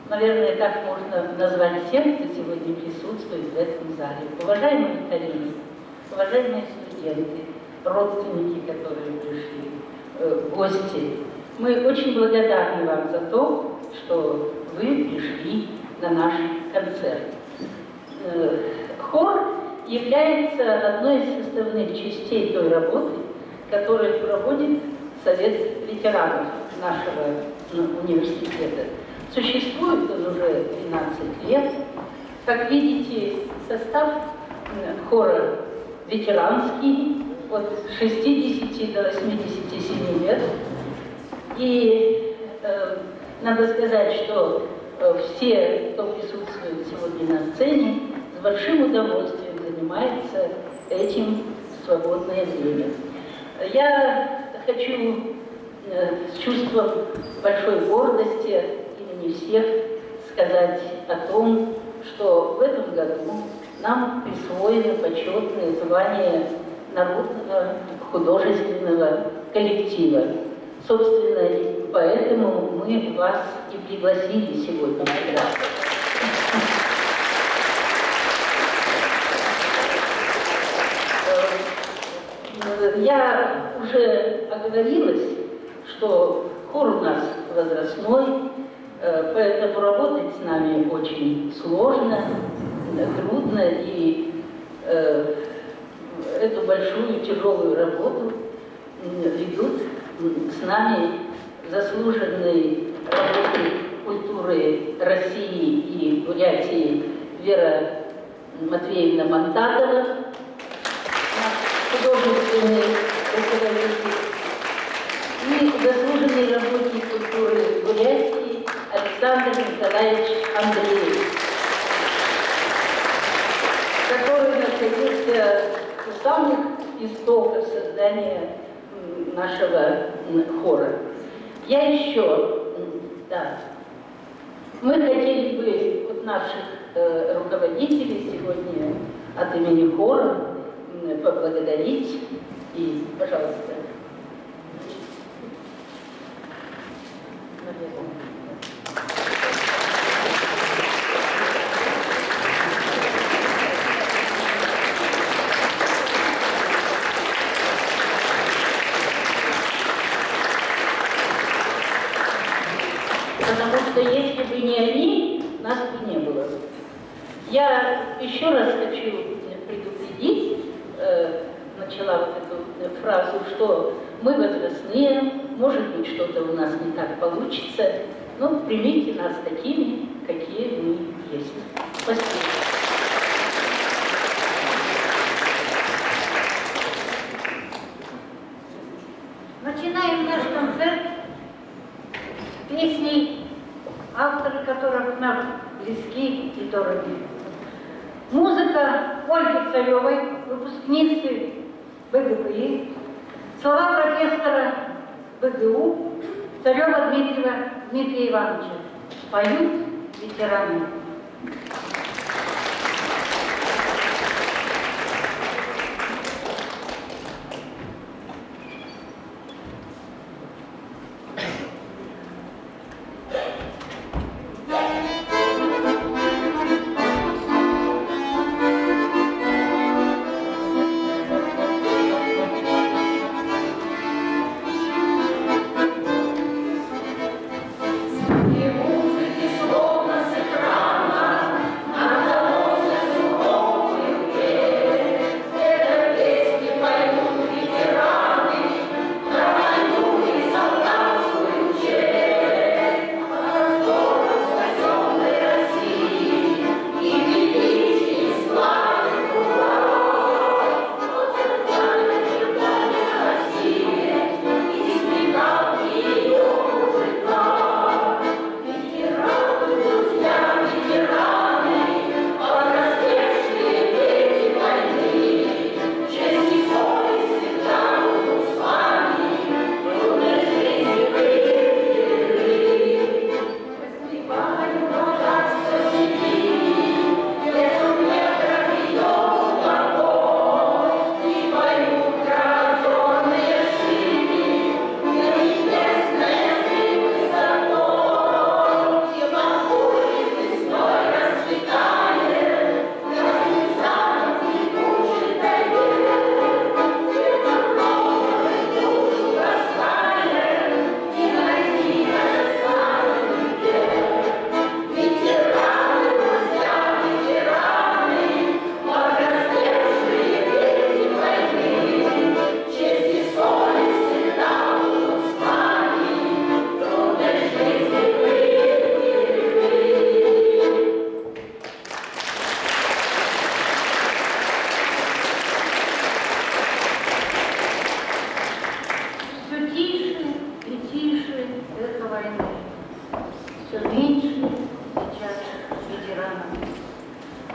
наверное, так можно назвать всех, кто сегодня присутствует в этом зале. Уважаемые коллеги, уважаемые студенты, родственники, которые пришли, гости, мы очень благодарны вам за то, что вы пришли на наш концерт. Хор является одной из составных частей той работы, которую проводит Совет ветеранов нашего университета. Существует он уже 12 лет. Как видите, состав хора ветеранский от 60 до 87 лет. И надо сказать, что все, кто присутствует сегодня на сцене, с большим удовольствием занимается этим в свободное время. Я хочу с чувством большой гордости имени всех сказать о том, что в этом году нам присвоено почетное звание народного художественного коллектива. Собственно, и поэтому мы вас и пригласили сегодня сюда. Я уже оговорилась, что хор у нас возрастной, поэтому работать с нами очень сложно, трудно, и эту большую тяжелую работу ведут с нами заслуженный работник культуры России и Бурятии Вера Матвеевна Монтадова, художественный руководитель, и заслуженный работник культуры Бурятии Александр Николаевич Андреев, который находился у самых истоков создания нашего хора. Я еще, да, мы хотели бы от наших руководителей сегодня от имени хора поблагодарить. И, пожалуйста. Потому что если бы не они, нас бы не было. Я еще раз хочу предупредить, начала вот эту фразу, что мы возрастные, может быть, что-то у нас не так получится, но примите нас такими, какие мы есть. Спасибо. Начинаем наш концерт с песней, авторы которых нам близки и дороги. Музыка Ольги Царевой, выпускницы БГПИ, слова профессора БГУ Царева Дмитрия Ивановича. Поют ветераны. Словно с экрана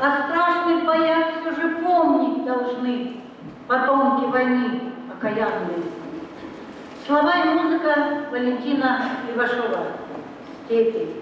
О страшных боях все же помнить должны потомки войны окаянные. Слова и музыка Валентина Ивашова. «Степи».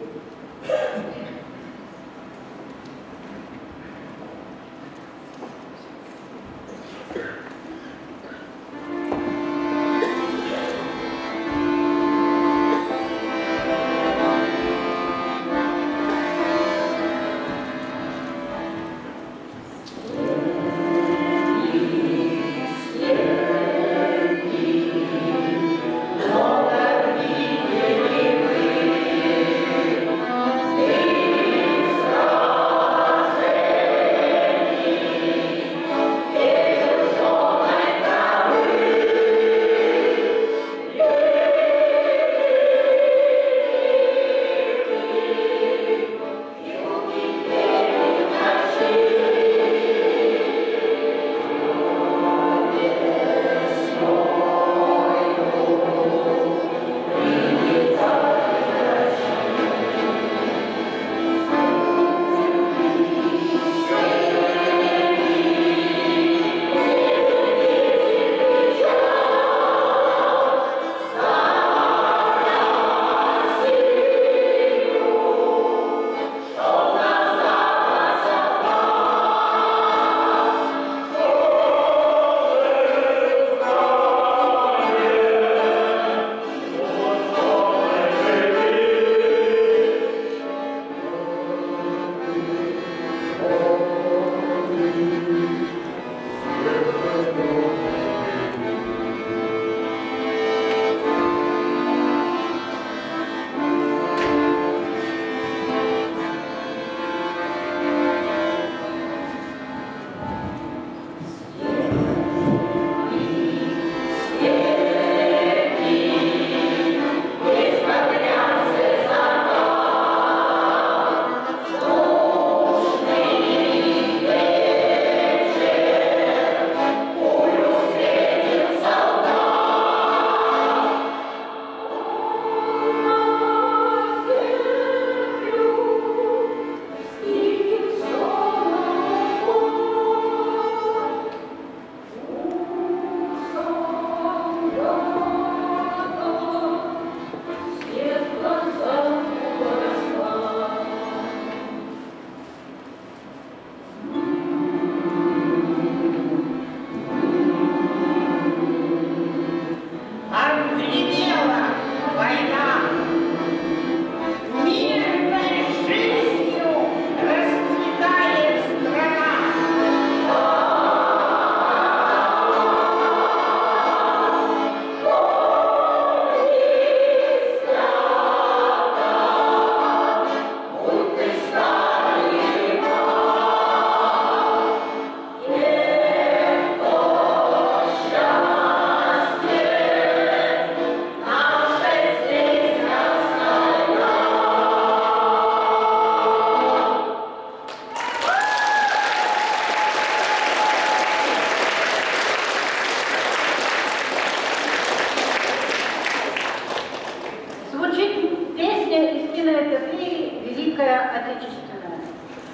Великая Отечественная.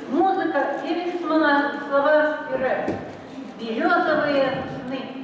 Музыка Феликсмана, слова Пюре. «Березовые сны».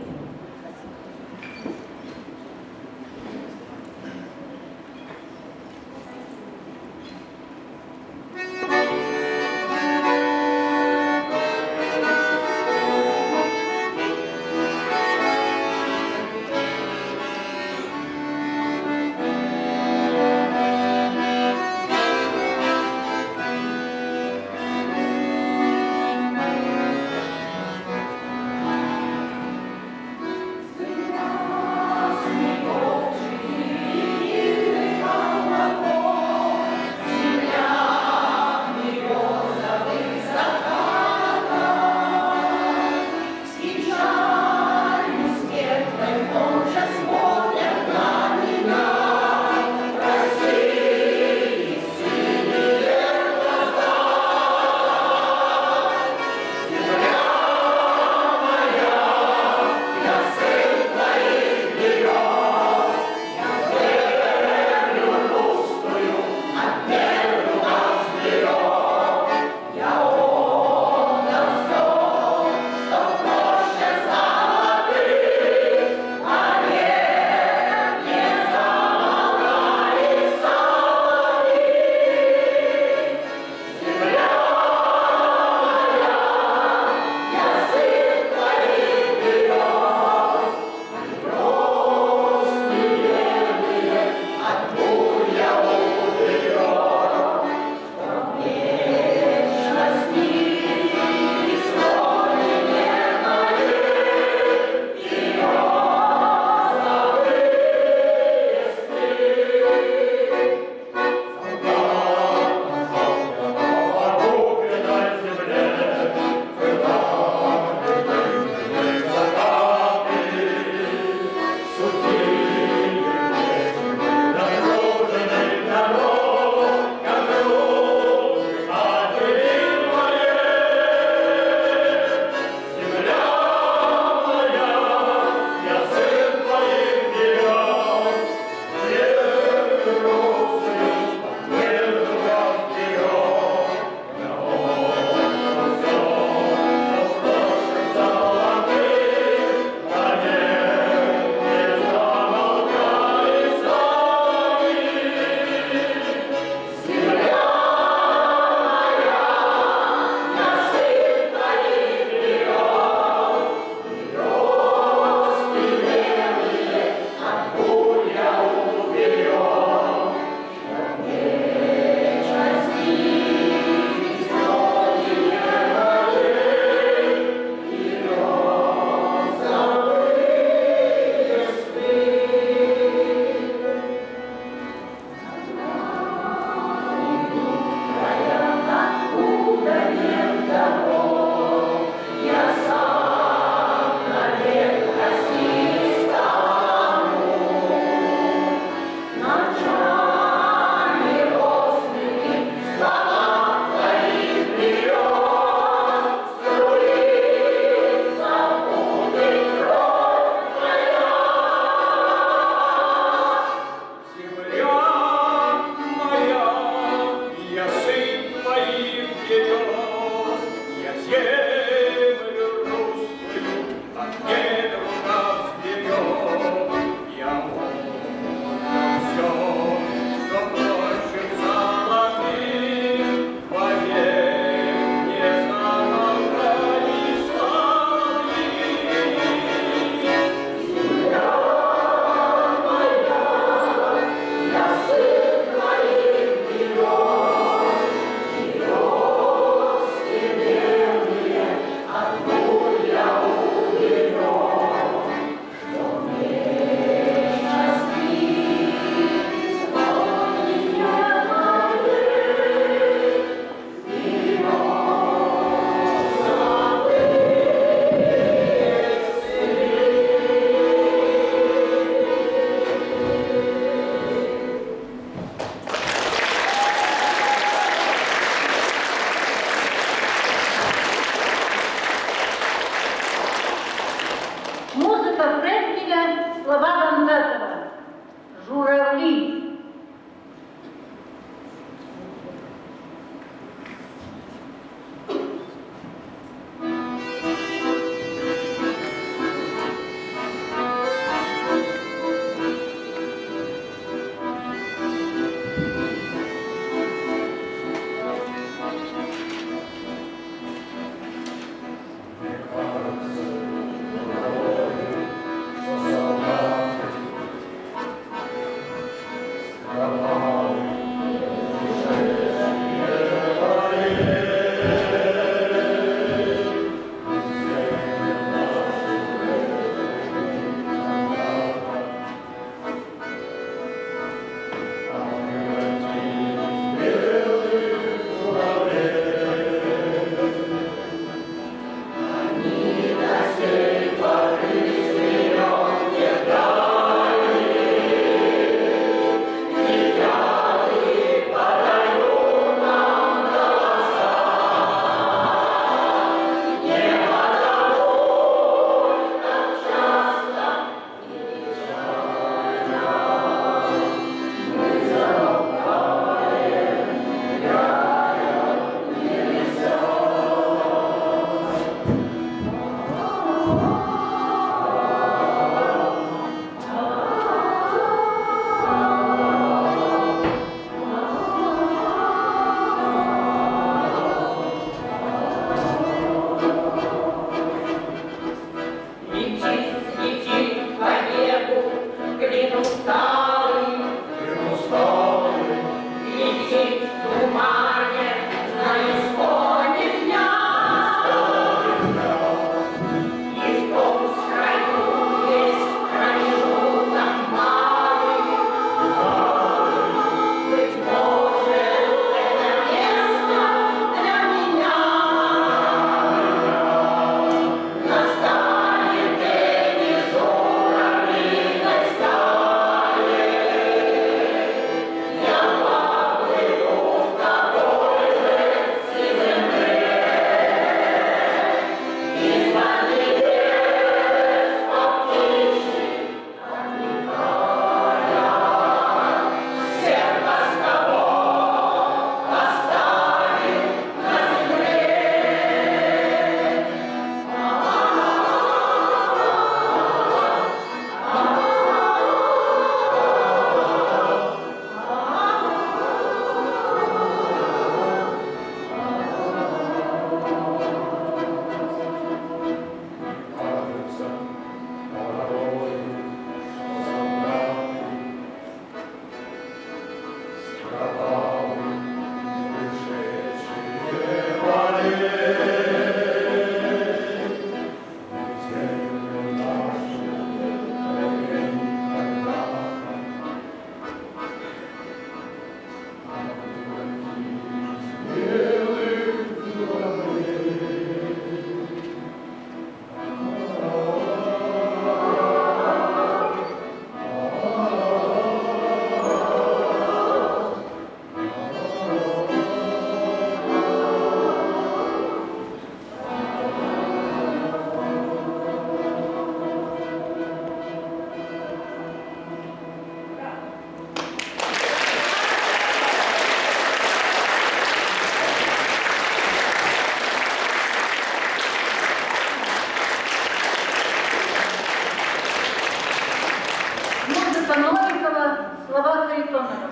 Новикова, слова Харитонова.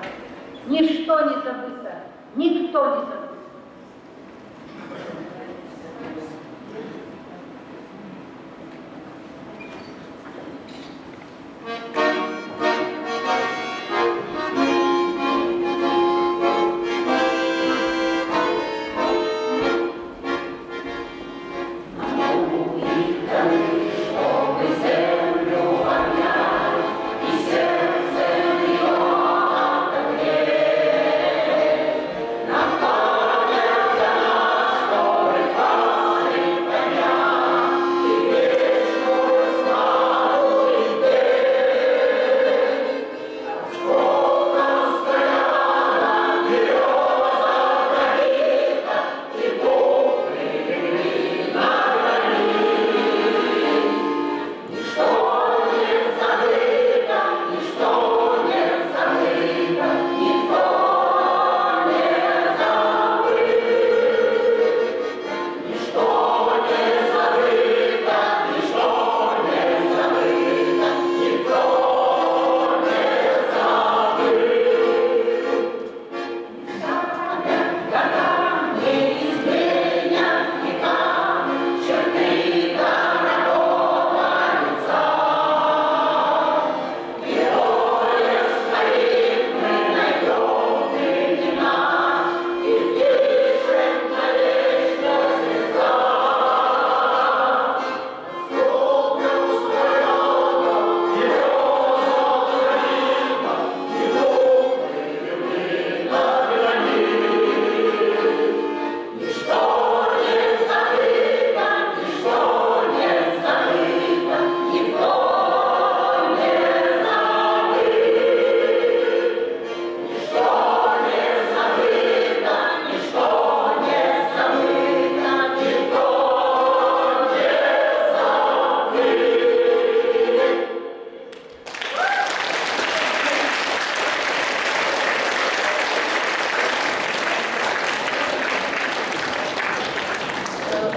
Ничто не забыто, никто не забыт.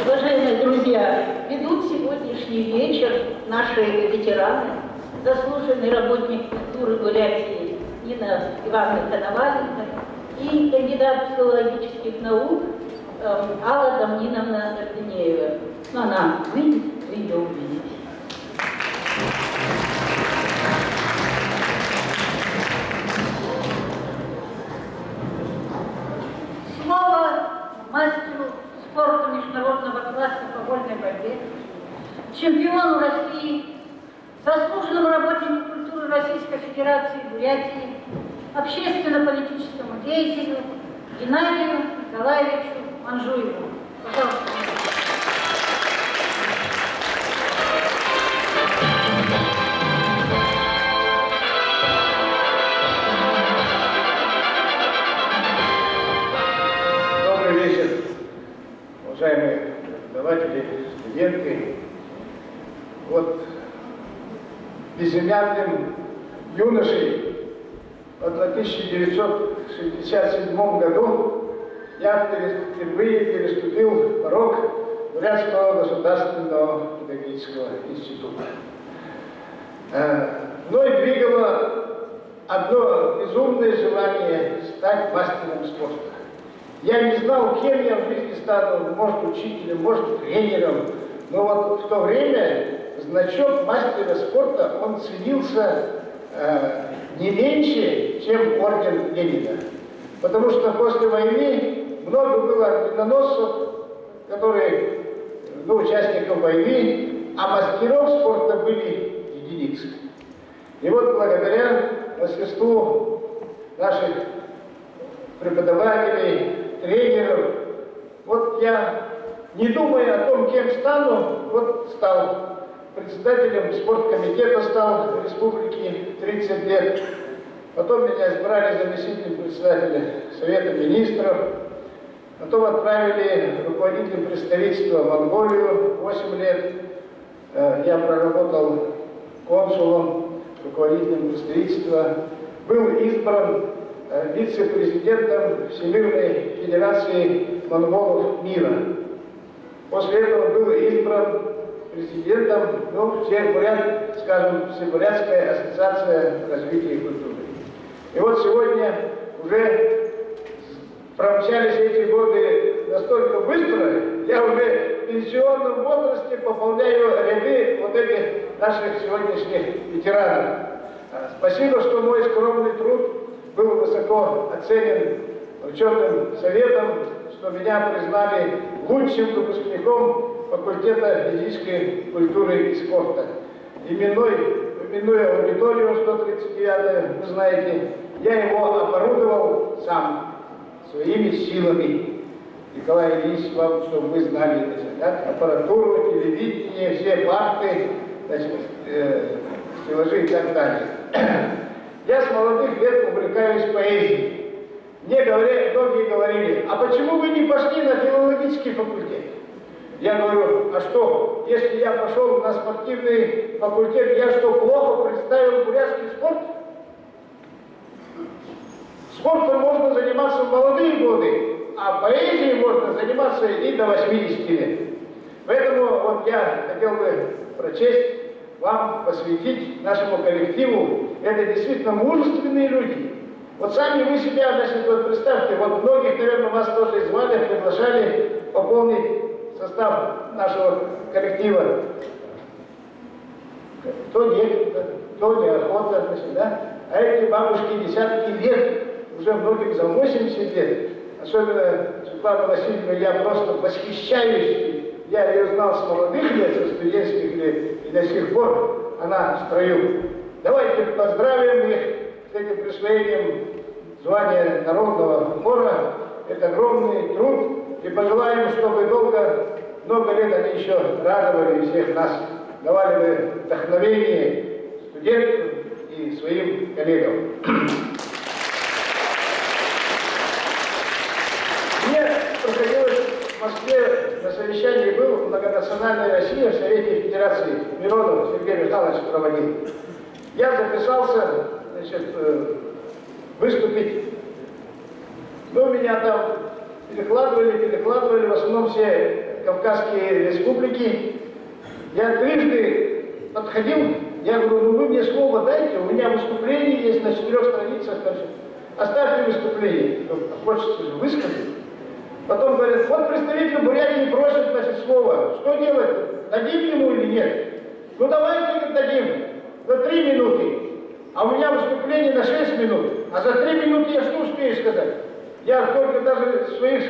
Уважаемые друзья, ведут сегодняшний вечер наши ветераны, заслуженный работник культуры Бурятии Нина Ивановна Коноваленко и кандидат филологических наук Алла Дамниновна Артынеева. Но она выйдет, вы ее увидите. чемпиону России, заслуженному работнику культуры Российской Федерации Бурятии, общественно-политическому деятелю Геннадию Николаевичу Манжуеву. Пожалуйста. Добрый вечер, уважаемые преподаватели, студенты. Вот безымянным юношей в 1967 году я впервые переступил порог Бурятского государственного педагогического института. Мной двигало одно безумное желание стать мастером спорта. Я не знал, кем я в жизни стану, может, учителем, может, тренером. Но вот в то время значок мастера спорта, он ценился не меньше, чем орден Ленина. Потому что после войны много было орденоносцев, которые, участников войны, а мастеров спорта были единицы. И вот благодаря мастерству наших преподавателей, тренеров, вот я, не думая о том, кем стану, вот стал председателем спорткомитета, стал в республике 30 лет. Потом меня избрали заместителем председателя Совета министров. Потом отправили руководителем представительства в Монголию 8 лет. Я проработал консулом, руководителем представительства. Был избран вице-президентом Всемирной Федерации монголов мира. После этого был избран президентом, Всебурятская ассоциация развития культуры. И вот сегодня уже промчались эти годы настолько быстро, я уже в пенсионном возрасте пополняю ряды вот этих наших сегодняшних ветеранов. Спасибо, что мой скромный труд был высоко оценен ученым советом, что меня признали лучшим выпускником факультета физической культуры и спорта. Именуя аудиторию 139, вы знаете, я его оборудовал сам, своими силами. Николай Ильич, вам, чтобы вы знали, аппаратуру, телевидение, все парты, стеллажи и так далее. Я с молодых лет увлекаюсь поэзией. Мне многие говорили, а почему вы не пошли на филологический факультет? Я говорю, а что, если я пошел на спортивный факультет, я что, плохо представил бурятский спорт? Спортом можно заниматься в молодые годы, а поэзией можно заниматься и до 80 лет. Поэтому вот я хотел бы прочесть вам, посвятить нашему коллективу. Это действительно мужественные люди. Вот сами вы себя, вот представьте, вот многих, наверное, вас тоже звали, приглашали пополнить состав нашего коллектива. То нет, то неохота, да? А эти бабушки десятки лет, уже многим за 80 лет. Особенно Светлана Васильевна, я просто восхищаюсь. Я ее знал с молодых лет, со студенческих лет, и до сих пор она в строю. Давайте поздравим их с этим присвоением звания народного хора. Это огромный труд. И пожелаем, чтобы много лет они еще радовали всех нас, давали бы вдохновение студентам и своим коллегам. Мне приходилось в Москве на совещании, был в многонациональной России в Совете Федерации, Миронов Сергей Михайлович проводил. Я записался, выступить. Меня там перекладывали, в основном все Кавказские республики. Я трижды подходил, я говорю, вы мне слово дайте, у меня выступление есть на 4 страницах, оставьте выступление, хочется же высказать. Потом говорят, вот представитель Бурятии просит, слово, что делать, дадим ему или нет? Давайте дадим, за 3 минуты, а у меня выступление на 6 минут, а за 3 минуты я что успею сказать? Я только даже своих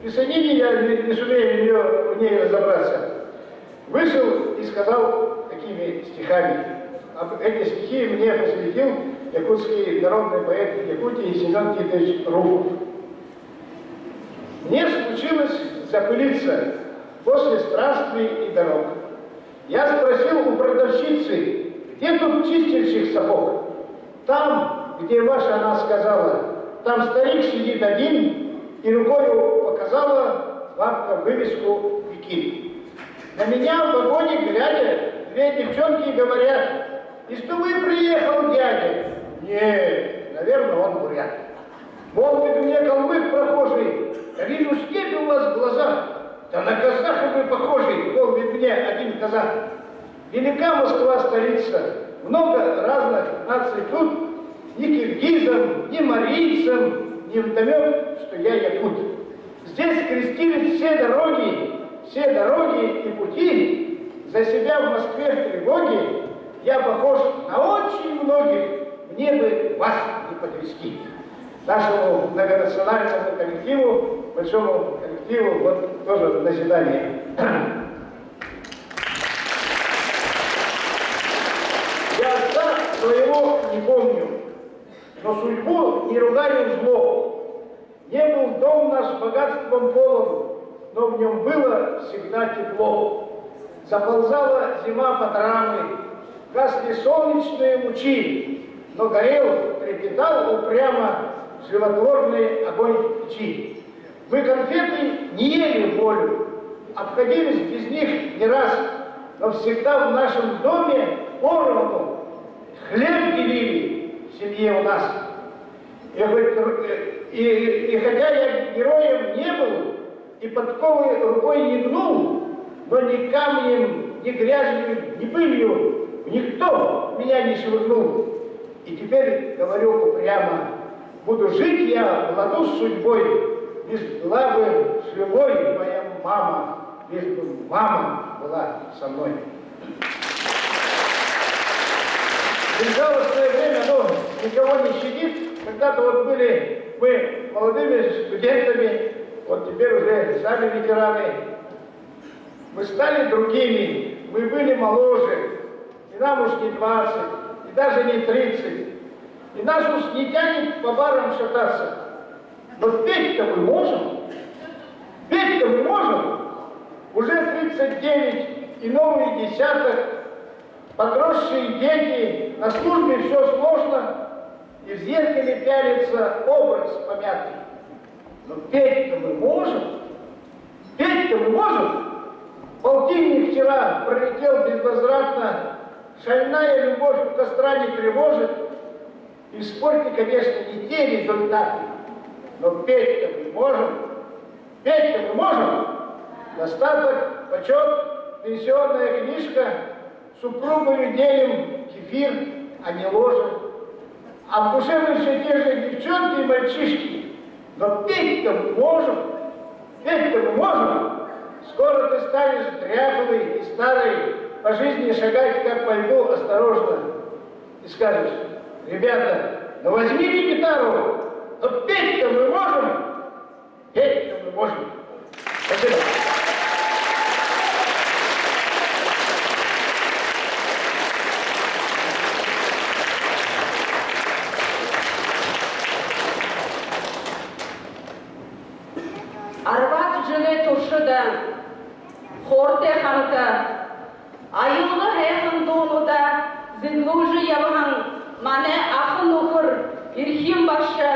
писанине я не сумею в ней разобраться. вышел и сказал такими стихами. Эти стихи мне посвятил якутский народный поэт Якутии Семен Титович Руфов. Мне случилось запылиться после странствий и дорог. Я спросил у продавщицы, где тут чистильщик сапог? Там, где ваша она сказала, там старик сидит один и рукою показала бабка вывеску «Викин». На меня в вагоне глядя, две девчонки говорят: «Из Тувы приехал дядя». Не, наверное, он бурят. Молвит мне калмык прохожий: «Я вижу степь у вас в глазах». «Да на казаха вы похожи», молвит мне один казах. Велика Москва столица, много разных наций тут. Ни киргизам, ни марийцам не вдомек, что я якут. Здесь крестились все дороги и пути. За себя в Москве в тревоге я похож на очень многих, мне бы вас не потрясти. Нашему многонациональному коллективу, большому коллективу, вот тоже заседание. Я отца своего не помню, но судьбу не ругаю зло. Не был дом наш богатством полон, но в нем было всегда тепло. Заползала зима под рамы, гасли солнечные лучи, но горел, трепетал упрямо животворный огонь печи. Мы конфеты не ели волю, обходились без них не раз, но всегда в нашем доме поровну хлеб делили в семье у нас. И хотя я героем не был и подковы рукой не гнул, но ни камнем, ни грязью, ни пылью никто меня не швырнул. И теперь говорю упрямо: буду жить я в ладу с судьбой, лишь была бы живой моя мама, лишь бы мама была со мной. Безжалостное время, никого не щадит. Когда-то вот были мы молодыми студентами, вот теперь уже сами ветераны. Мы стали другими, мы были моложе, и нам уж не 20, и даже не 30. И нас уж не тянет по барам шататься. Но петь-то мы можем, петь-то мы можем. Уже 39 и новый десяток, подросшие дети, на службе все сложно, и в зеркале пялится образ помятый. Но петь-то мы можем, петь-то мы можем. Полтинник вчера пролетел безвозвратно, шальная любовь у костра не тревожит. И в спорте, конечно, не те результаты, но петь-то мы можем, петь-то мы можем. Достаток, почет, пенсионная книжка, супругою делим кефир, а не ложа. А в душе мы все те же девчонки и мальчишки, но петь-то мы можем, петь-то мы можем. Скоро ты станешь дряхлый и старый, по жизни шагать как по льду осторожно. И скажешь: ребята, ну возьмите гитару, но петь-то мы можем, петь-то мы можем. Спасибо. Арбат жылы туршыда, хорте ханта, айылы хэхэн донуда, зинлужы явхан, мане ахын ухыр, ирхим баша,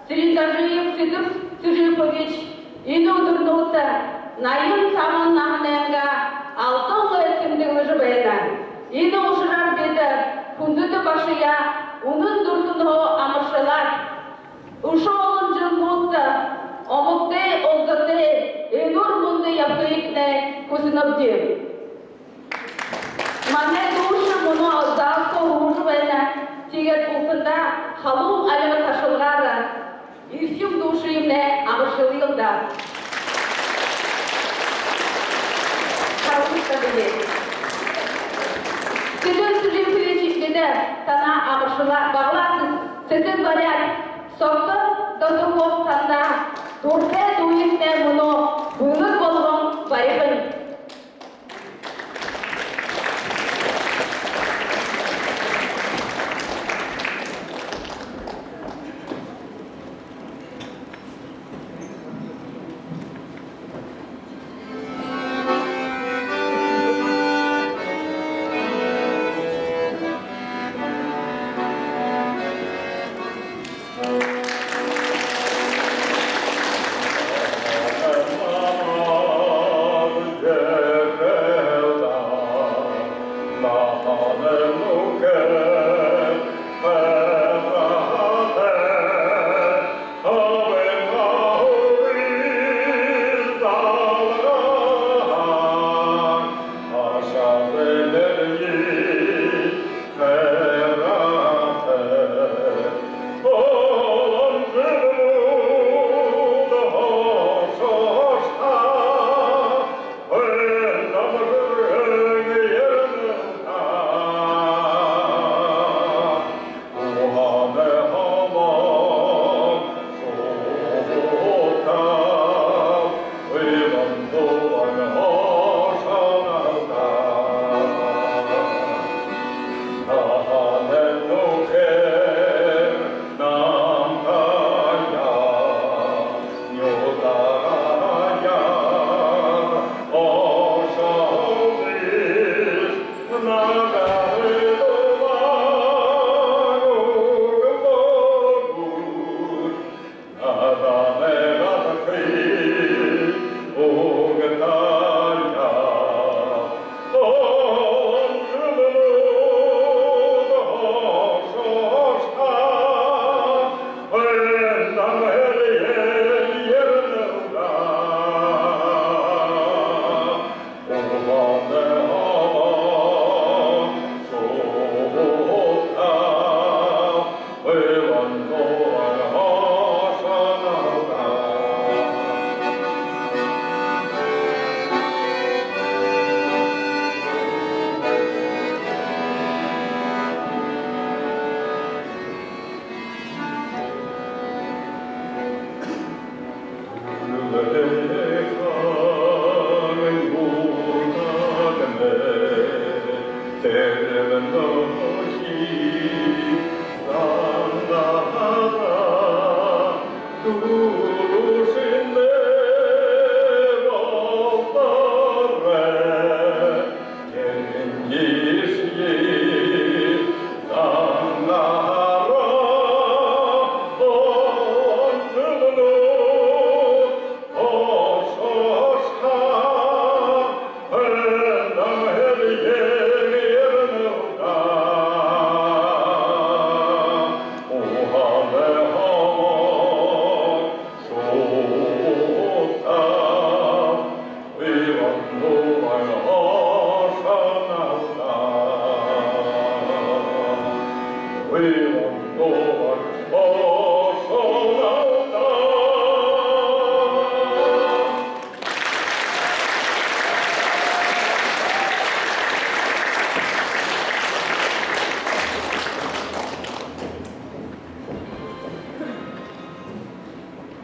Сридажиев Сидыр Сижипович, инудурнута, найын тамын нахненга, алтын өткіндігі жыбайда. Иді ұшырар беді, күндіді башыя, унын дұртынғы амыршылар. Ұшы олын жылмутты, омыкты, олзырды, энур мұнды япкайыкне көсінөбді. Мане душы мұны алдақты ұғыжы бәйна, тегет ұлтында халуң әлімі ташылғары, ирсим душыйымне амыршылығында. Қарғышта бәйне. Сіздің сүрін перечекмеді тана амыршыла бағласыз, сіздің баряк, соқты додырғып танда, дұрте дуетне мұны бұлық болғын байығын.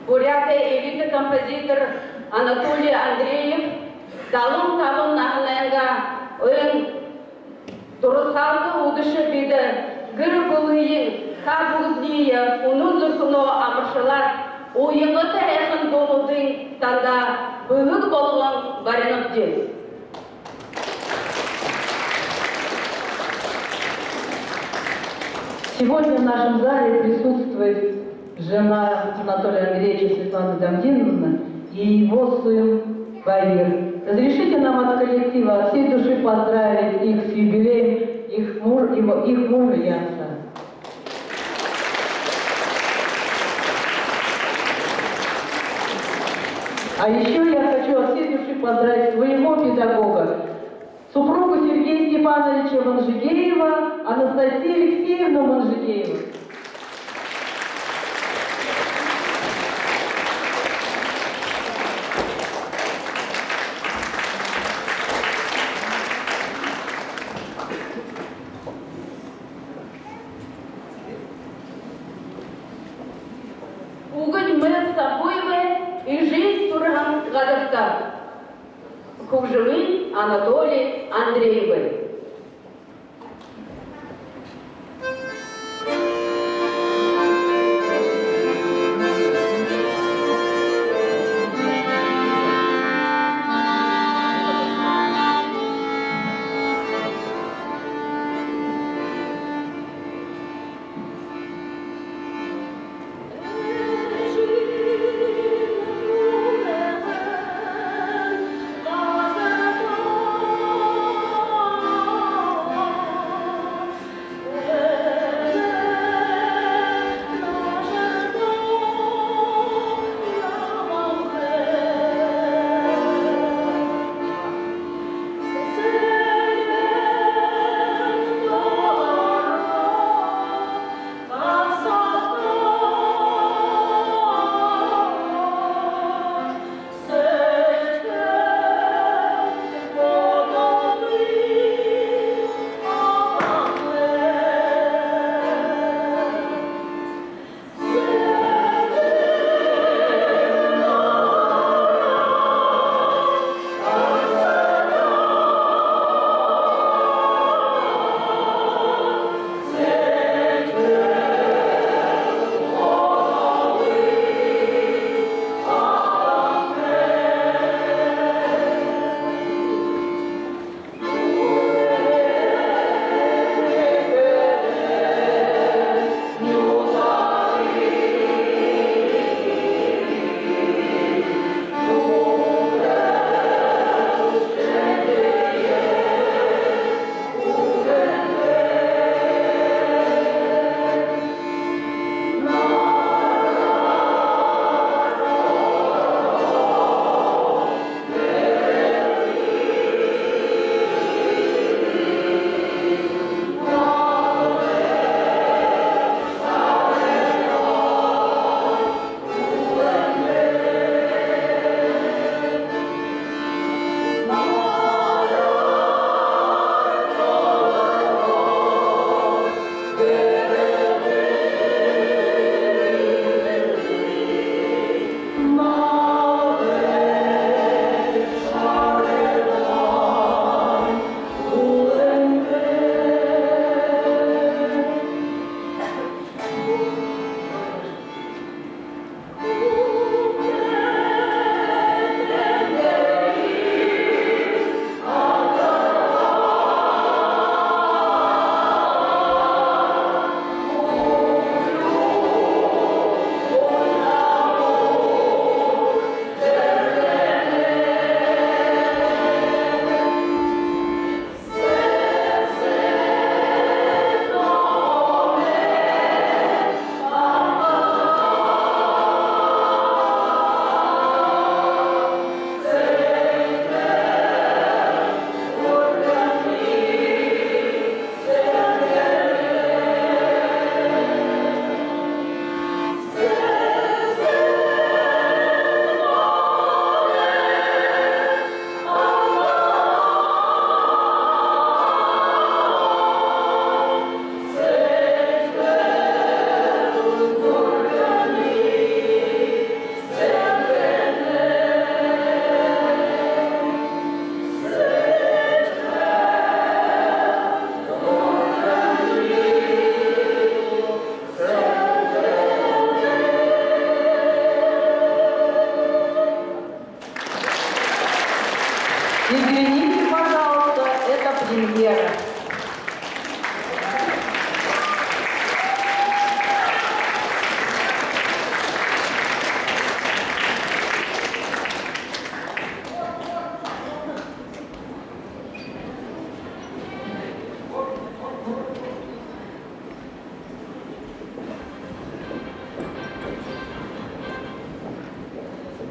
Бурятия великий композитор Анатолий Андреев далын-табын нағылайынға ойын дұрысалды ұдышы беді гүрі бұлыйын қабылдыйы оның зүркіно амыршылар ойыңыты әқін болудың танда бөлік болуын барынып дел. Сегодня в нашем зале присутствует жена Анатолия Андреевича Светлана Дамдиновна и его сын Баир. Разрешите нам от коллектива от всей души поздравить их с юбилеем, их мужа и отца. А еще я хочу от всей души поздравить своего педагога, супругу Сергея Степановича Манжигеева, Анастасию Алексеевну Манжигееву. Уголь мы с собой и жизнь Турган Гадовта. Кужевый Анатолий Андреевой. Oh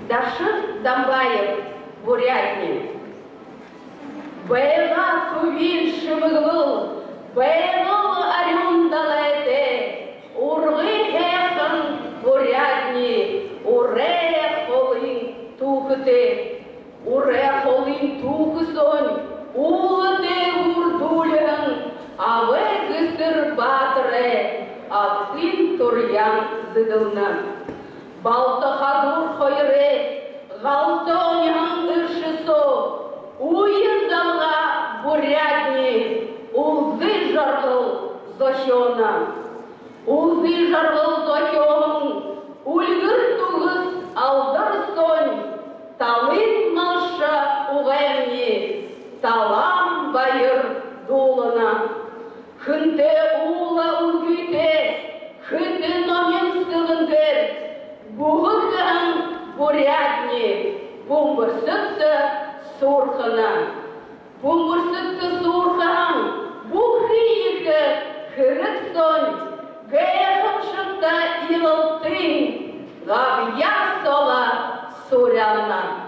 Дашит Дамбаев, Бурятни. Бэйга тувин шыбыгыл, бэйгыл арюндалэте, ургы хэхэн Бурятни, уре холын тухыте, уре холын тухысон, улыте урдулен, авэ гыстыр батырэ, атын турян зыдылна. Балтахадур хойре, галтонян ышысо, уйындалга Бурятни, улзы жаргыл зощона. Улзы жаргыл зощон, ульгыр тугыз алдар сонь, талын малша угэмни, талам байыр дулына. Хынте ула улгүйте, хынте номен сылындыр, бугыган Бурятни, бумбырсыкты сурхана. Бумбырсыкты сурхан, бухыйыхы хырык сонь, гэхым шыкта илылтын, габья сола сурянна.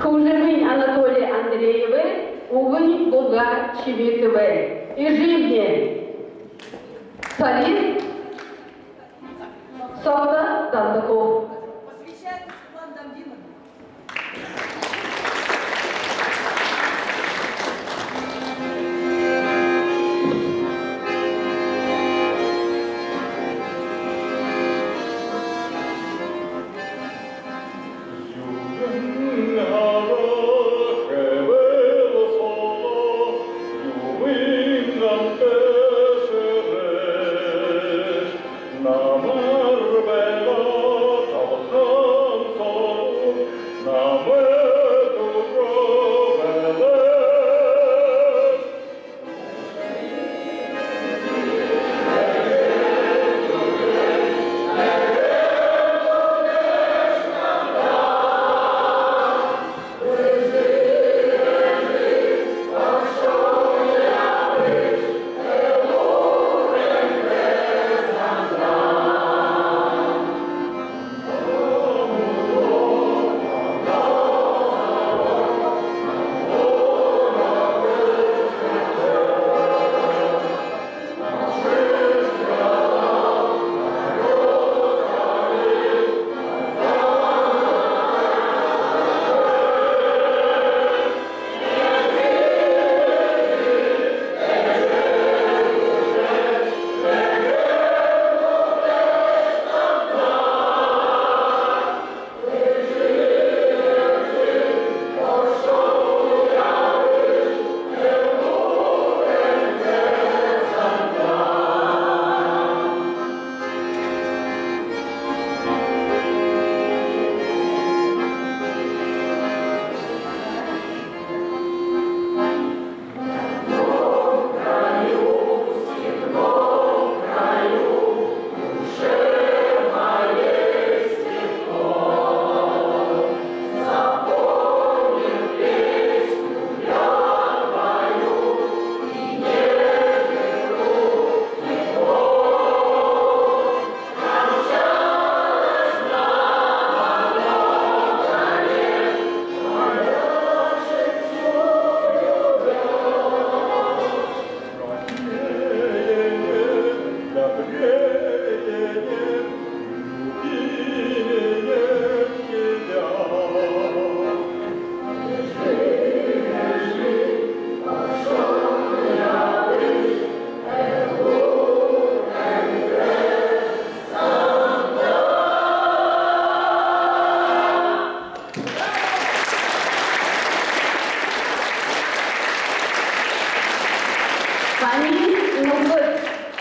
Кужемин Анатолий Андреевы, Угынь Булгар Чевиковы. И живне солист Сокта Дандаков. Посвящается Светлане Дамдиновне.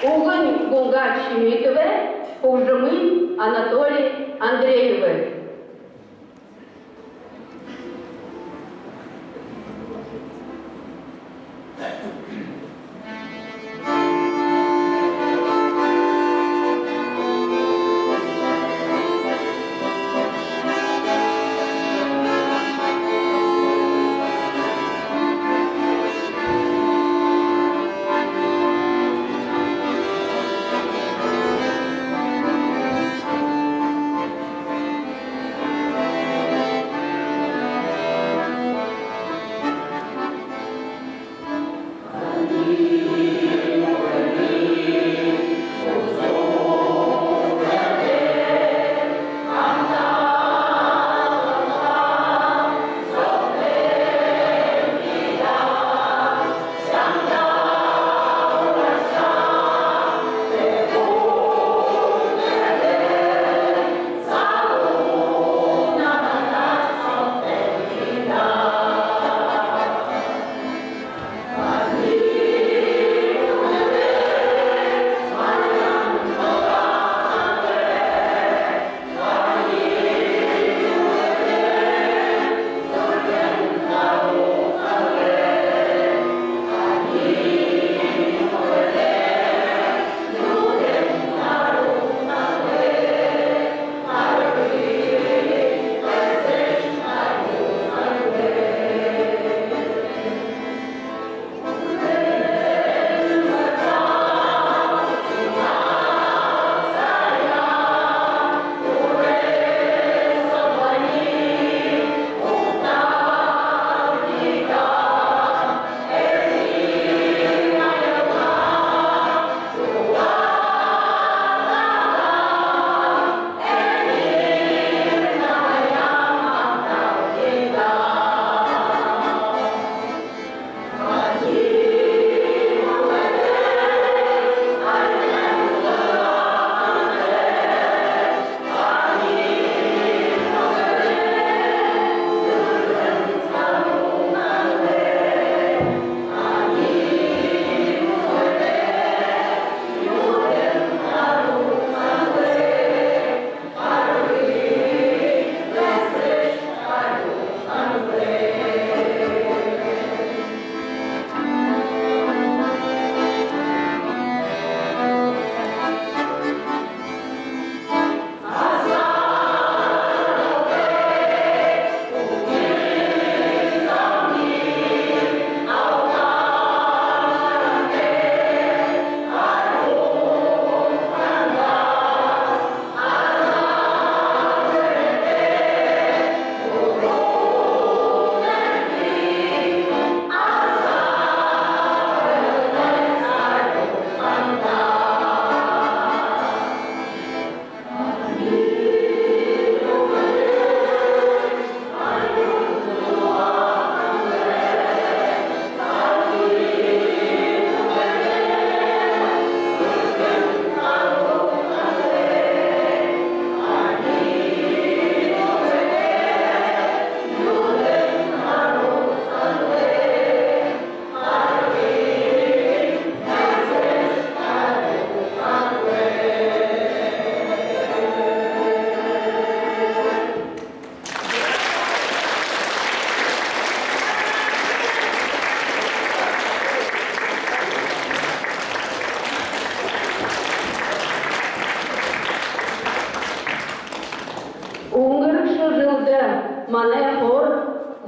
Угынь Булгар Чевиковы, Кужемын Анатолий Андреевы.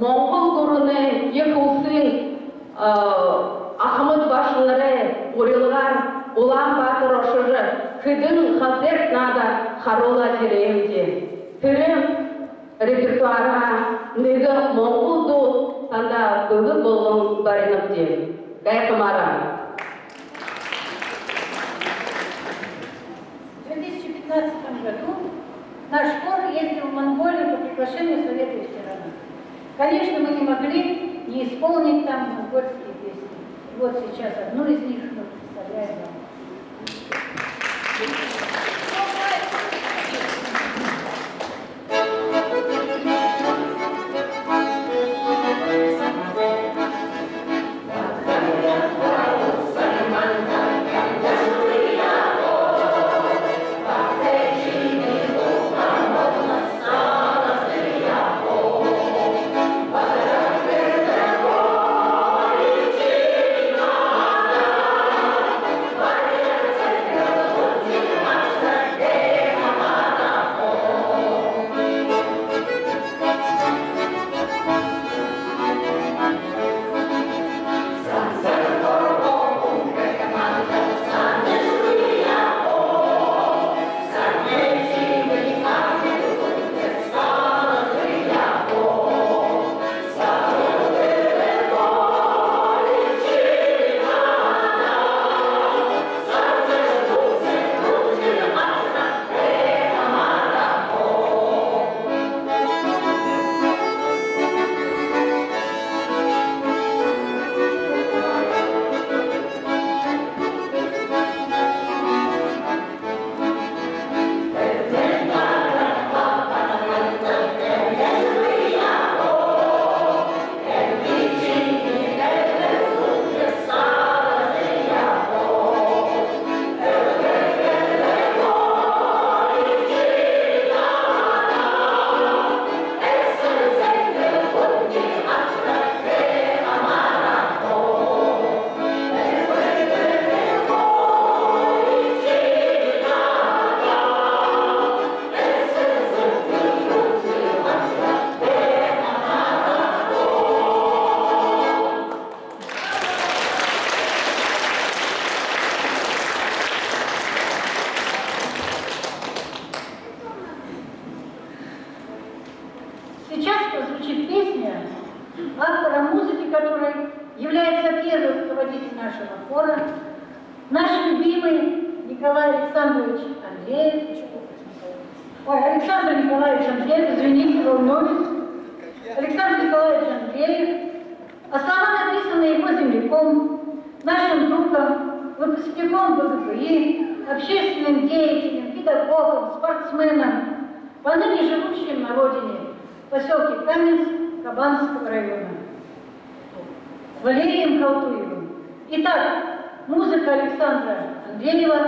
Моңғол гүрүне екеусін Ахмет башылары урылғар Улан Батыр ошыжы кыдын концерт нада харола деревде. Түрім репертуарға неге моңғолду танда көгі болғын барынып де. Гайқымара. В 2015 году наш хор ездил в Монголию по приглашению Совета ветеранов. Конечно, мы не могли не исполнить там монгольские песни. И вот сейчас одну из них мы представляем вам. Сейчас прозвучит песня, автором музыки которой является первый руководитель нашего хора, наш любимый Николай Александрович Андреев. Александр Николаевич Андреев, извините, волнуюсь. Александр Николаевич Андреев, а слова написаны его земляком, нашим другом, выпускником БГПИ, общественным деятелем, педагогом, спортсменом, поныне живущим на родине, в поселке Каменск Кабанского района, Валерием Халтуевым. Итак, музыка Александра Андреева,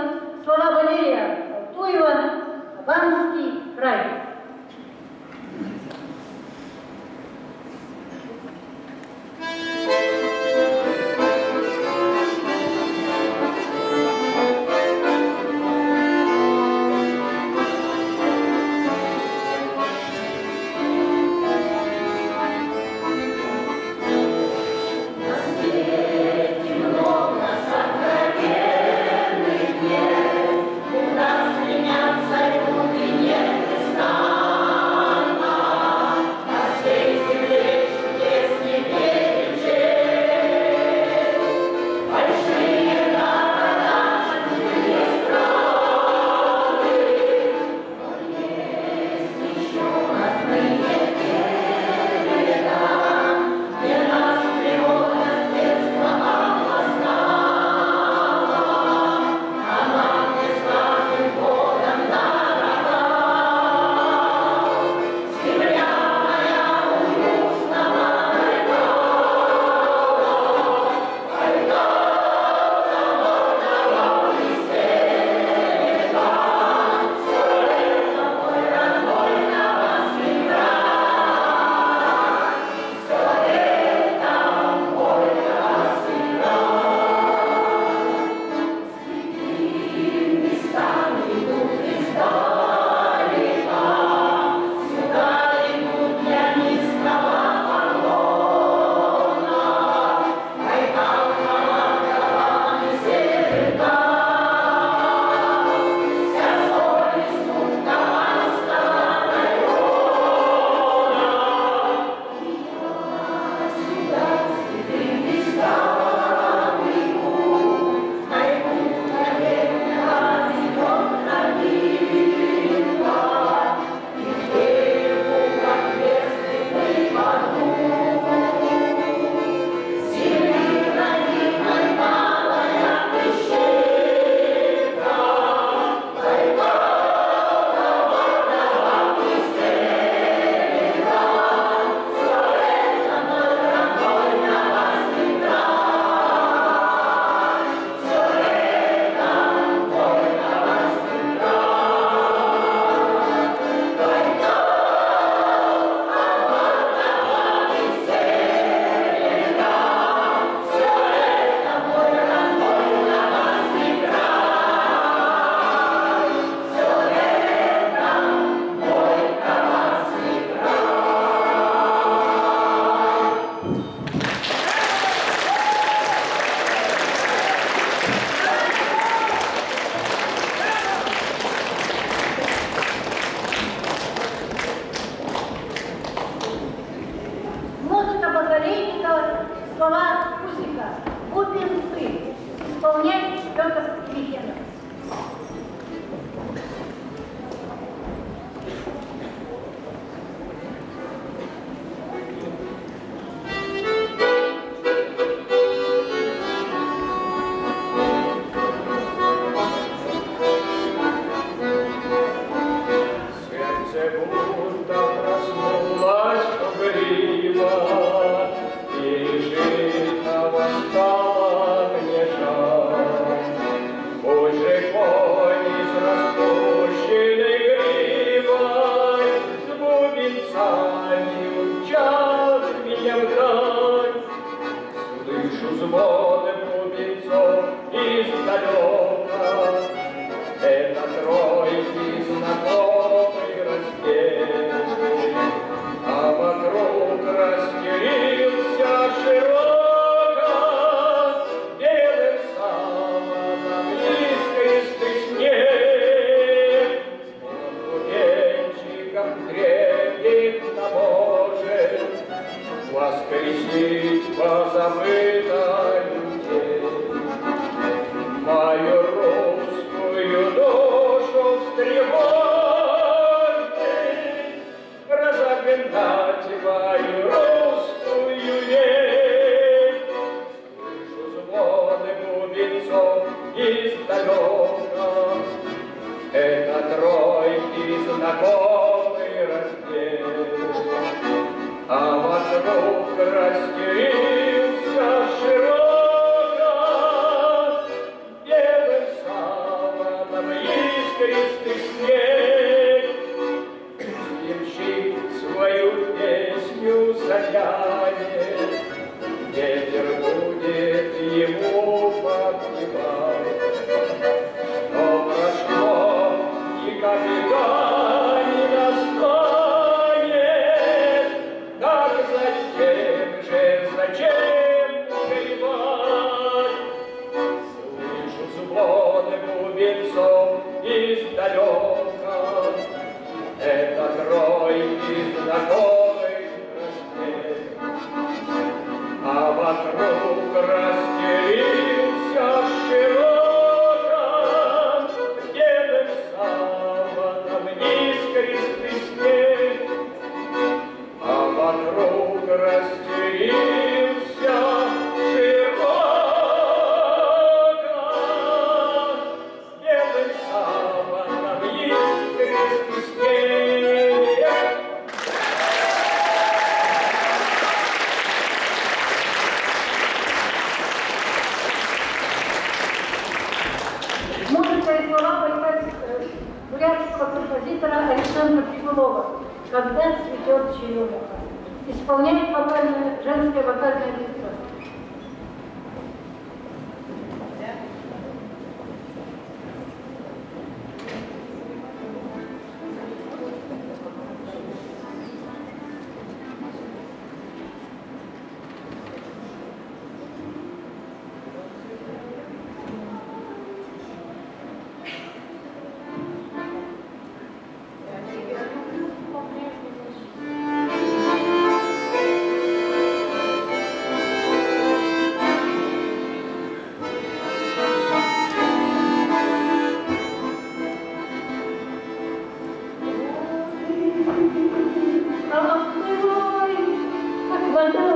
слова Валерия Халтуева, Кабанский край. Стремятся люди не слова Русика «Губин сын» исполняет Петр Кирихенов. Композитора Александра Прикулова «Когда цветет черемуха». Исполняет женская вокальная группа. Yeah.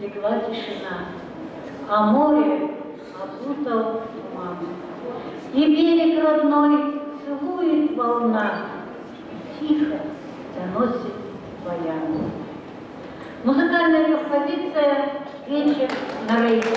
легла тишина, а море окутал туман. И берег родной целует волна, и тихо доносит баян. Музыкальная композиция «Вечер на рейде».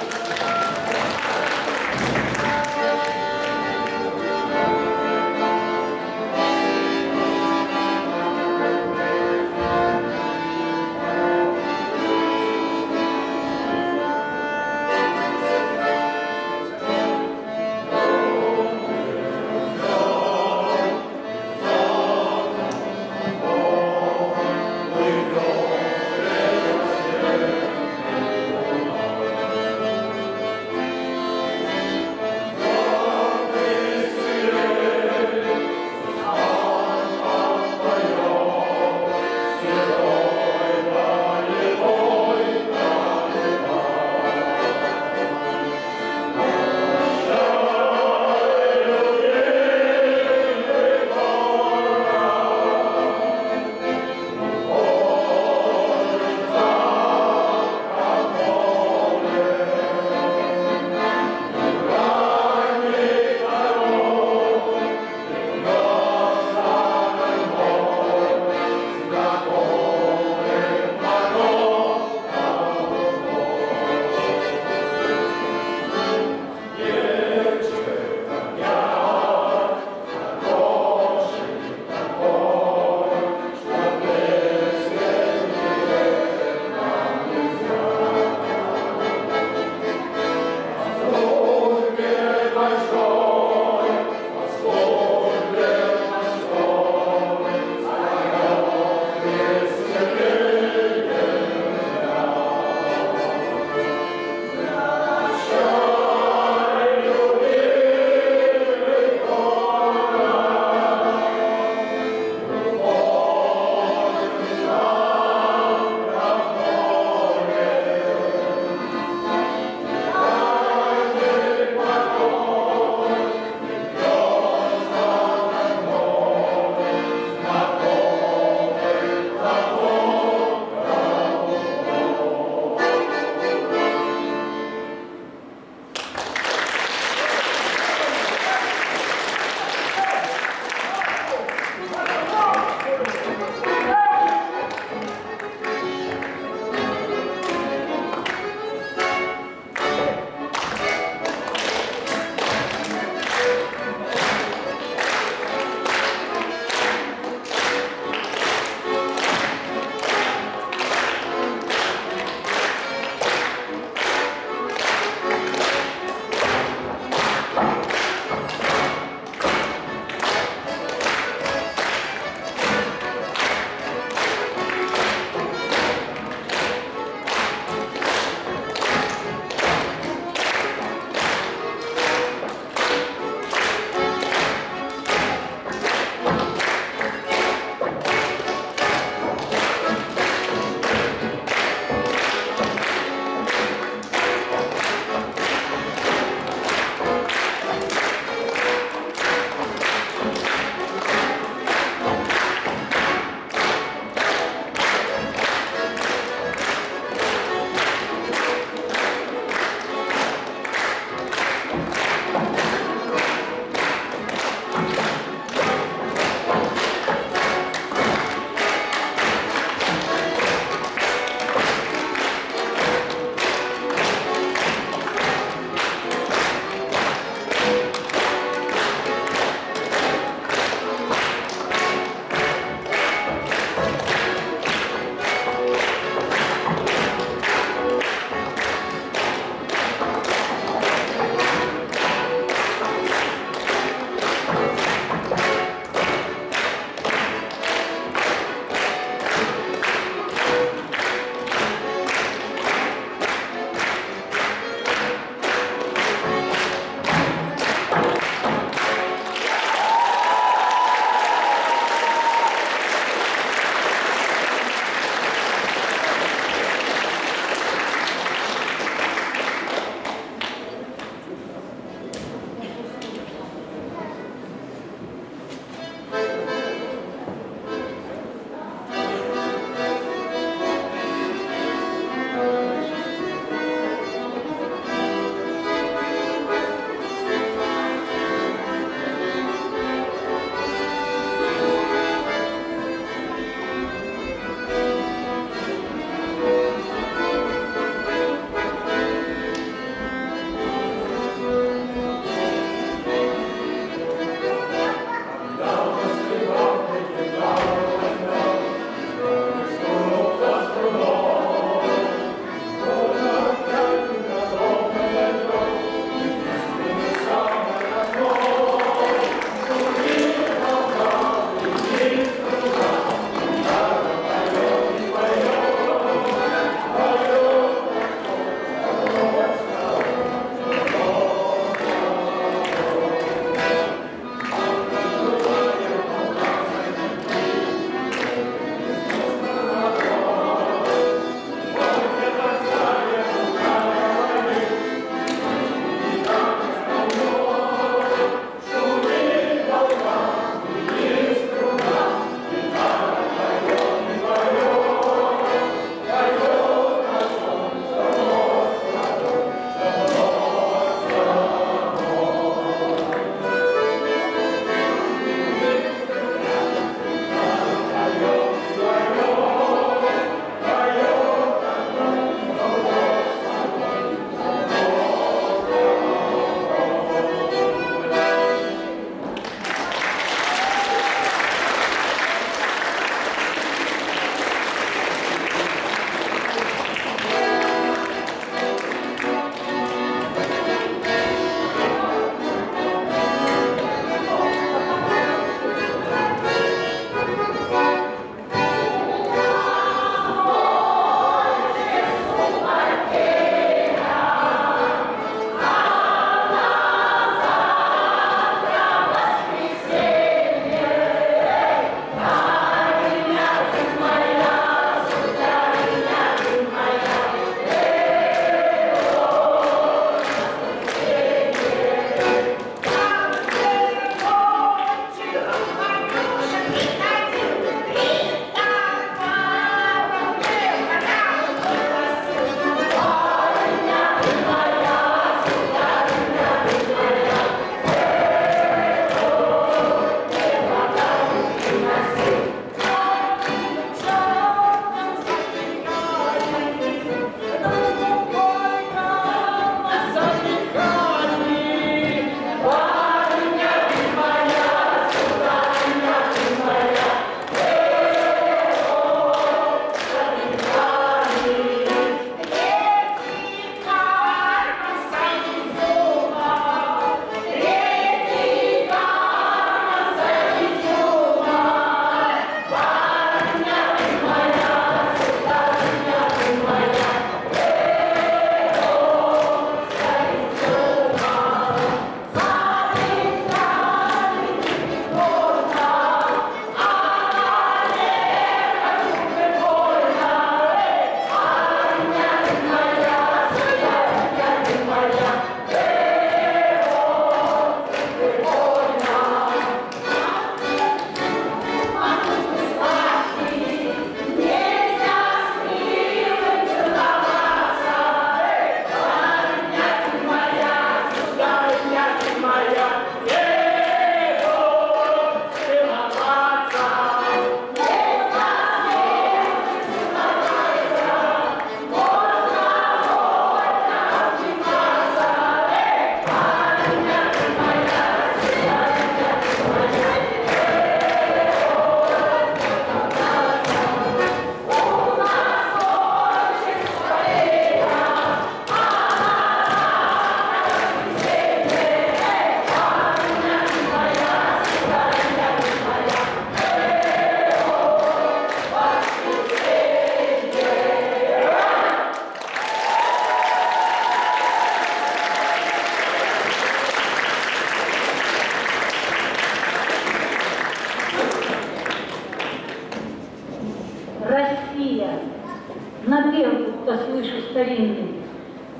старинный.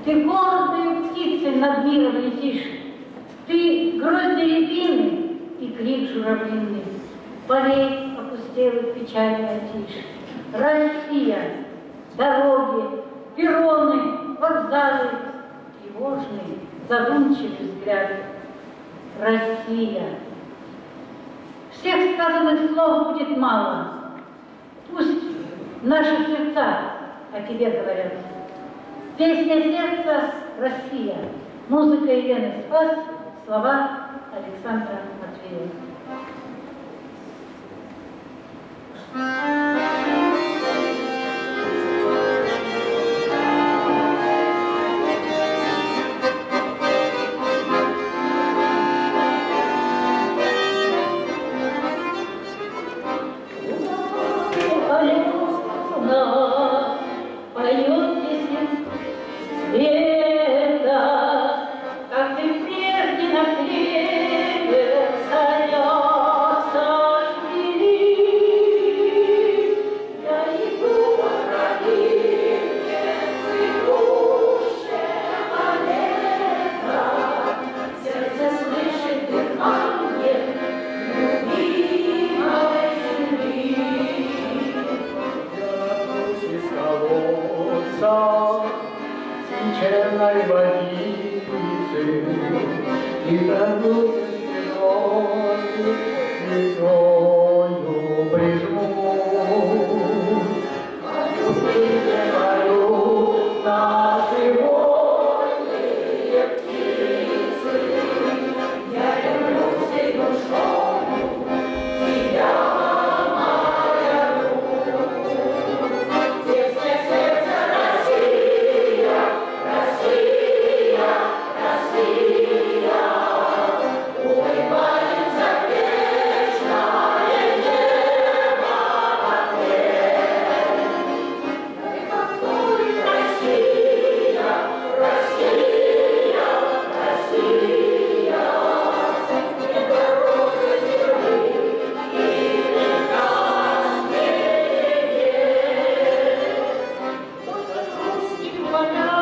Ты гордой птицей над миром летишь. Ты грозди рябины и крик журавлиный. Полей опустелых печальная тишь. Россия, дороги, перроны, вокзалы, тревожный, задумчивый взгляд. Россия. Всех сказанных слов будет мало. Пусть наши сердца о тебе говорят. Песня сердца «Россия». Музыка Елены Спас, слова Александра Матвеева. Поет песню света, как ты прежде на хлебе садятся шпили. Я иду по тропинке, цветущего лета, сердце слышит дыхание любимой земли. Священной водицы и пробудет слезы весною прижму. Мою песню мою наши вольные птицы, я люблю всей душою тебя, моя рука. Песня сердца Россия, Россия, Россия, улыбается вечное небо в ответ. Россия, Россия, Россия, не дорога земли и прекрасный русских поля,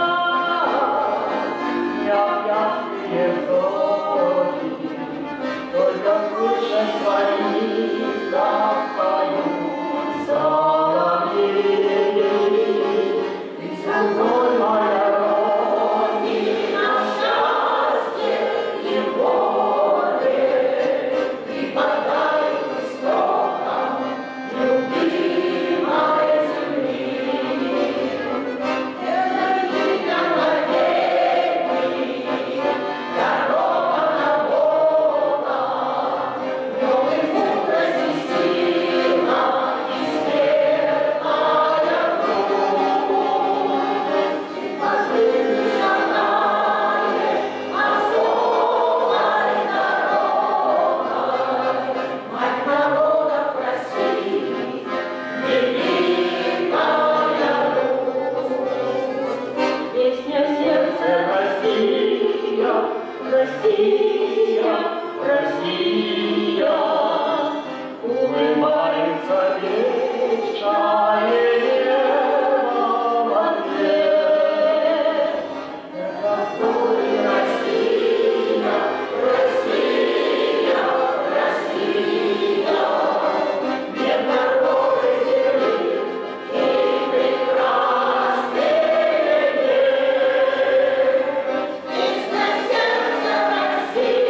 яркие зори, только слышать твои запоют соловьи. И со мной моя Родина, счастье и горе, и подай истокам любимой земли. Дорога на Бога, днем и мудрость и сила, и светлая грудь. По жизни шагает особой дорогой, мать народов России, великая Русь. Песня сердца Россия, Россия, Россия, улыбается вечное небо в ответ. Здравствуй, Россия, Россия, Россия, не дорога земли и прекрасный мир. Песня сердца Россия.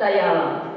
стояла.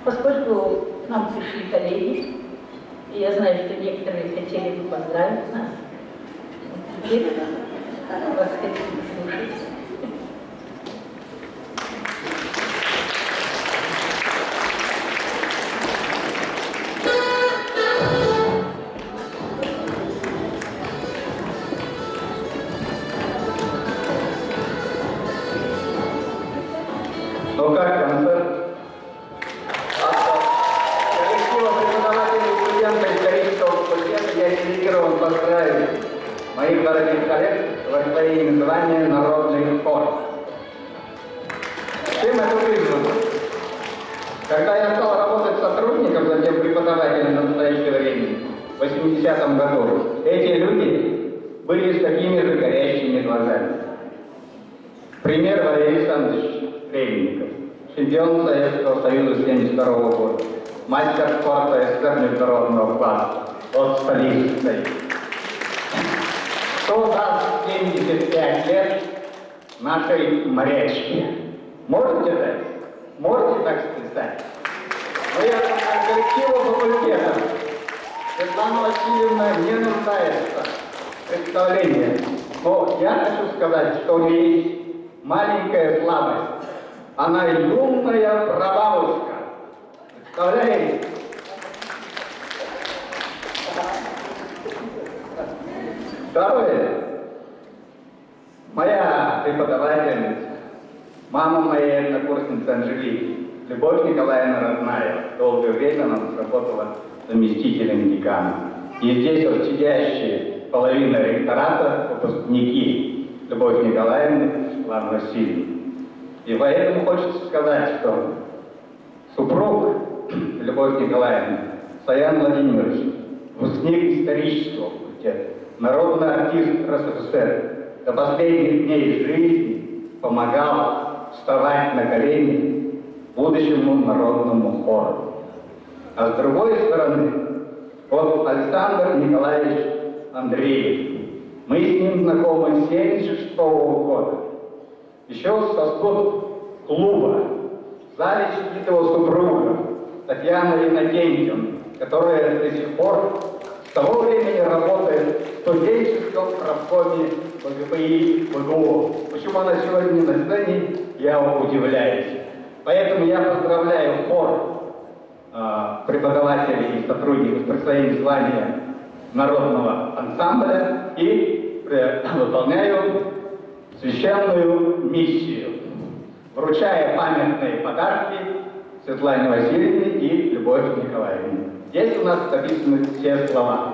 Поскольку к нам пришли коллеги, и я знаю, что некоторые хотели бы поздравить нас, теперь вас хотим слушать. Ну как концерт? Коллектива преподавателей, студентов исторического факультета я делегирован поздравить моих дорогих коллег в освоении звания «Народный хор». Чем это вызвано? Когда я стал работать сотрудником, затем преподавателем на настоящее время, в 80-м году, эти люди были с такими же горящими глазами. Пример Валерий Александрович Рельников, чемпион Советского Союза 1972 года, мастер спорта СССР международного класса от столицы. Что даст 75 лет нашей морячке? Можете дать? Можете так сказать? Но я от коллектива факультета. Светлана Васильевна не нуждается в представлении. Но я хочу сказать, что у нее есть маленькая слабость. Она юная прабабушка. Представляете? Второе. Моя преподавательница, мама моей однокурсницы Анжелики, Любовь Николаевна Роднаева. Долгое время она работала заместителем декана. И здесь вот сидящие половина ректората, выпускники Любовь Николаевна, Светлана Васильевна. И поэтому хочется сказать, что супруг Любовь Николаевна, Саян Владимирович, выпускник исторического факультета, народный артист РСФСР, до последних дней жизни помогал вставать на колени будущему народному хору. А с другой стороны, вот Александр Николаевич Андреев. Мы с ним знакомы с 1976 года. Еще со клуба. В зале сидит его супруга Татьяна Иннокентьевна, которая до сих пор с того времени работает в студенческом правкоме ВГПИ ВГУ. Почему она сегодня на сцене, я удивляюсь. Поэтому я поздравляю хор преподавателей и сотрудников присвоения звания народного ансамбля и выполняю священную миссию, вручая памятные подарки Светлане Васильевне и Любовь Николаевне. Здесь у нас записаны все слова.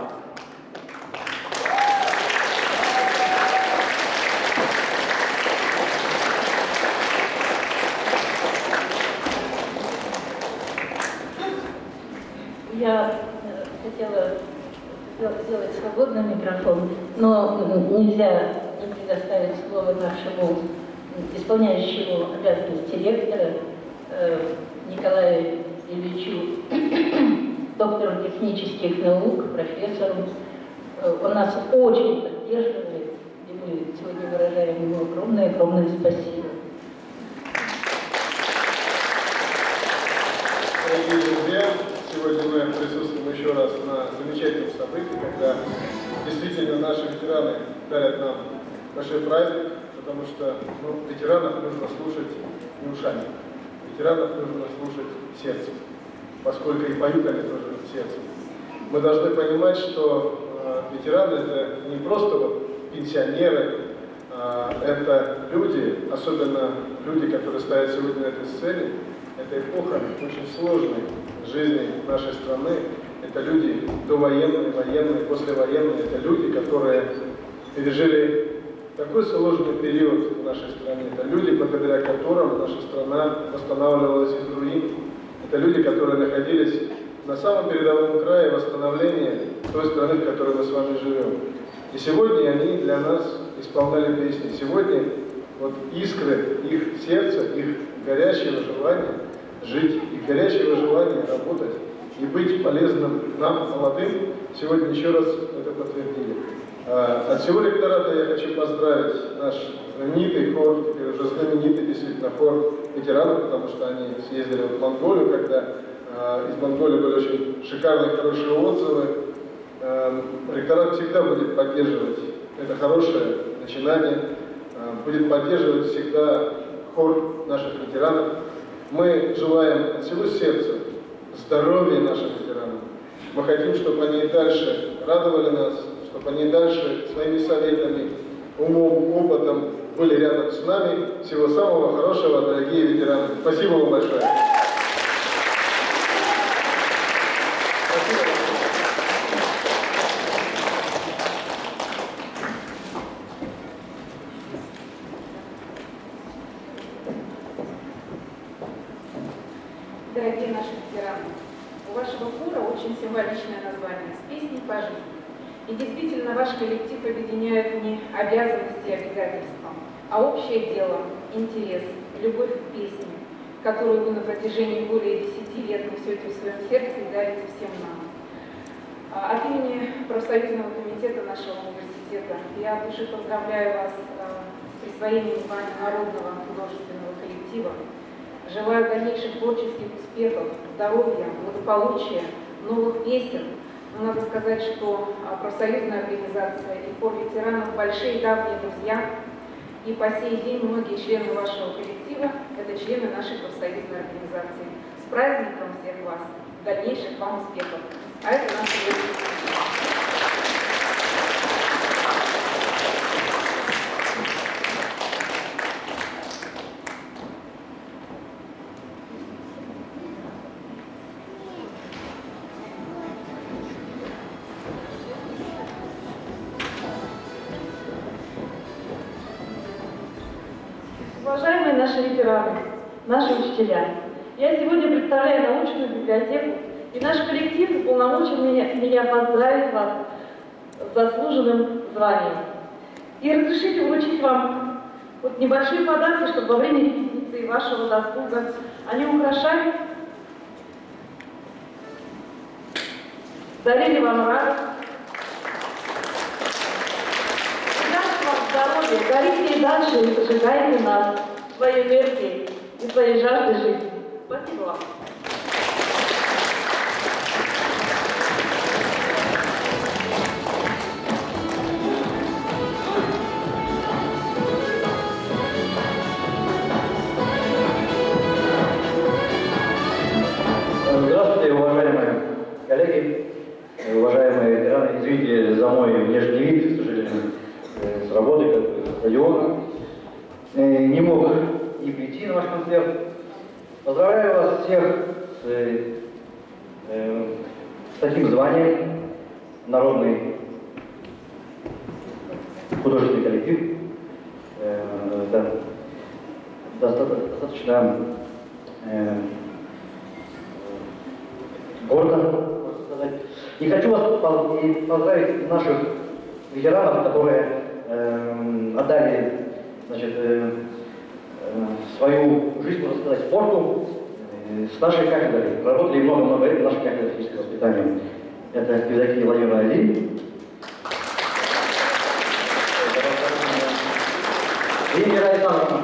Я хотела сделать свободный микрофон, но нельзя не предоставить слово нашему исполняющему обязанности ректора Николаю Ильичу, доктору технических наук, профессору. Он нас очень поддерживает, и мы сегодня выражаем ему огромное спасибо. Дорогие друзья, сегодня мы присутствуем еще раз на замечательном событии, когда действительно наши ветераны дарят нам большой праздник, потому что ветеранов нужно слушать не ушами, ветеранов нужно слушать сердцем, поскольку и поют они тоже сердцем. Мы должны понимать, что ветераны — это не просто пенсионеры, это люди, особенно люди, которые стоят сегодня на этой сцене. Это эпоха очень сложной жизни нашей страны. Это люди довоенные, военные, послевоенные. Это люди, которые пережили такой сложный период в нашей стране. Это люди, благодаря которым наша страна восстанавливалась из руин. Это люди, которые находились на самом передовом крае восстановления той страны, в которой мы с вами живем. И сегодня они для нас исполняли песни. Сегодня вот искры их сердца, их горячего желания жить, их горячего желания работать и быть полезным нам, молодым, сегодня еще раз это подтвердили. От всего ректората я хочу поздравить наш знаменитый хор, теперь уже знаменитый действительно хор ветеранов, потому что они съездили в Монголию, когда из Монголии были очень шикарные, хорошие отзывы. Ректорат всегда будет поддерживать это хорошее начинание, будет поддерживать всегда хор наших ветеранов. Мы желаем от всего сердца здоровья нашим ветеранам. Мы хотим, чтобы они и дальше радовали нас, чтобы они дальше своими советами, умом, опытом были рядом с нами. Всего самого хорошего, дорогие ветераны. Спасибо вам большое. Дорогие наши ветераны, у вашего хора очень символичное название «С песней по жизни». И действительно, ваш коллектив объединяет не обязанности и обязательства, а общее дело, интерес, любовь к песне, которую вы на протяжении более 10 лет несете в своем сердце и дарите всем нам. От имени профсоюзного комитета нашего университета я от души поздравляю вас с присвоением звания народного художественного коллектива. Желаю дальнейших творческих успехов, здоровья, благополучия, новых песен. Но надо сказать, что профсоюзная организация и хор ветеранов большие давние друзья. И по сей день многие члены вашего коллектива – это члены нашей профсоюзной организации. С праздником всех вас! Дальнейших вам успехов! А это наш Уважаемые наши ветераны, наши учителя, я сегодня представляю научную библиотеку, и наш коллектив уполномочил меня поздравить вас с заслуженным званием. И разрешите вручить вам вот небольшие подарки, чтобы во время репетиции вашего досуга они украшали, дарили вам радость. Здоровья, горите и дальше и зажигайте нас своей энергией и своей жаждой жизни. Спасибо вам. Здравствуйте, уважаемые коллеги, уважаемые ветераны. Извините за мой внешний вид, к сожалению, с работы, как района. Не мог не прийти на ваш концерт. Поздравляю вас всех с таким званием. Народный художественный коллектив. Это достаточно гордо, можно сказать. И хочу вас поздравить наших ветеранов, которые отдали, значит, свою жизнь, можно сказать, спорту, с нашей кафедрой. Работали много-много лет в нашей кафедре физического воспитания. Это Евдокия Владимировна Лин. И Мира Александровна.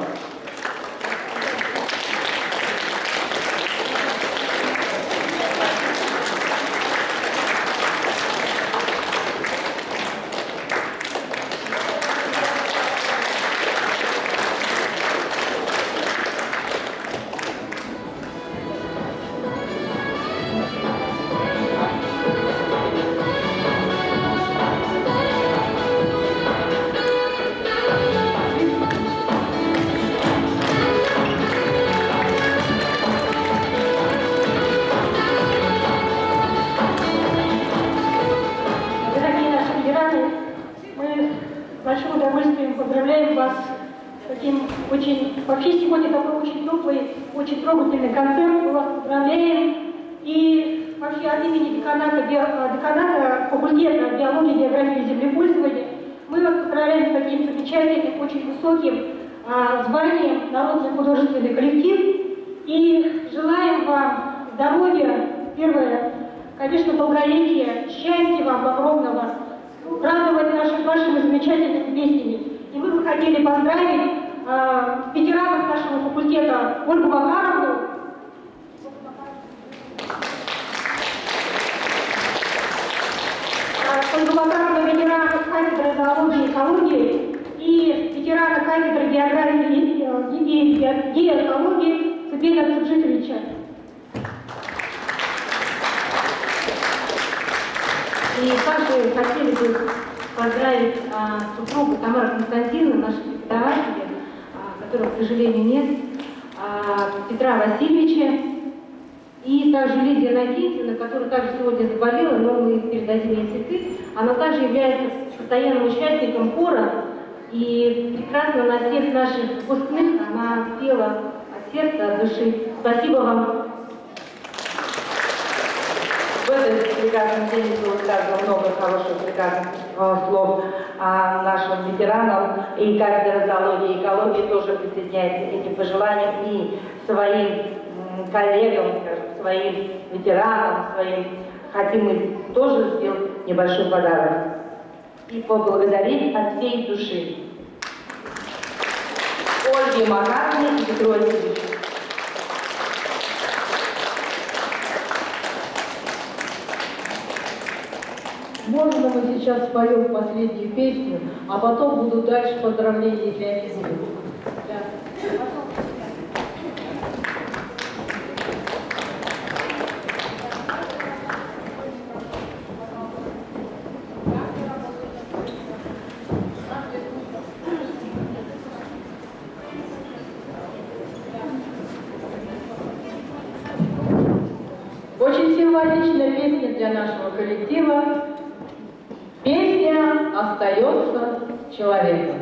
большим удовольствием поздравляем вас с таким очень, вообще сегодня такой очень теплый, очень трогательный концерт. Мы вас поздравляем. И вообще от имени деканата факультета биологии, географии и землепользования мы вас поздравляем с таким замечательным, очень высоким званием народный художественный коллектив. И желаем вам здоровья, первое, конечно, долголетия, счастья вам огромного, радовать вашими замечательными песнями. И мы бы хотели поздравить ветеранов нашего факультета Ольгу Макаровну. Ольгу Макаровну, ветерана кафедры зоологии и экологии, и ветерана кафедры географии и геоэкологии Цыбена Цыбжитовича. И также хотели бы поздравить супругу Тамару Константиновну, нашего преподавателя, которого, к сожалению, нет, Петра Васильевича, и также Лидия Накитина, которая также сегодня заболела, но мы передадим ей цветы. Она также является постоянным участником хора, и прекрасно на всех наших выпускных она пела от сердца, от души. Спасибо вам. В этом прекрасном день было сказано много хороших, прекрасных слов нашим ветеранам. И кафедра зоологии и экологии тоже присоединяется к этим пожеланиям и своим коллегам, своим ветеранам, своим. Хотим мы тоже сделать небольшой подарок и поблагодарить от всей души Ольге Макаровне и Петру Васильевичу. Можно мы сейчас споем последнюю песню, а потом будут дальше поздравления, если они будут. Да. Очень символичная песня для нашего коллектива. Песня остается с человеком.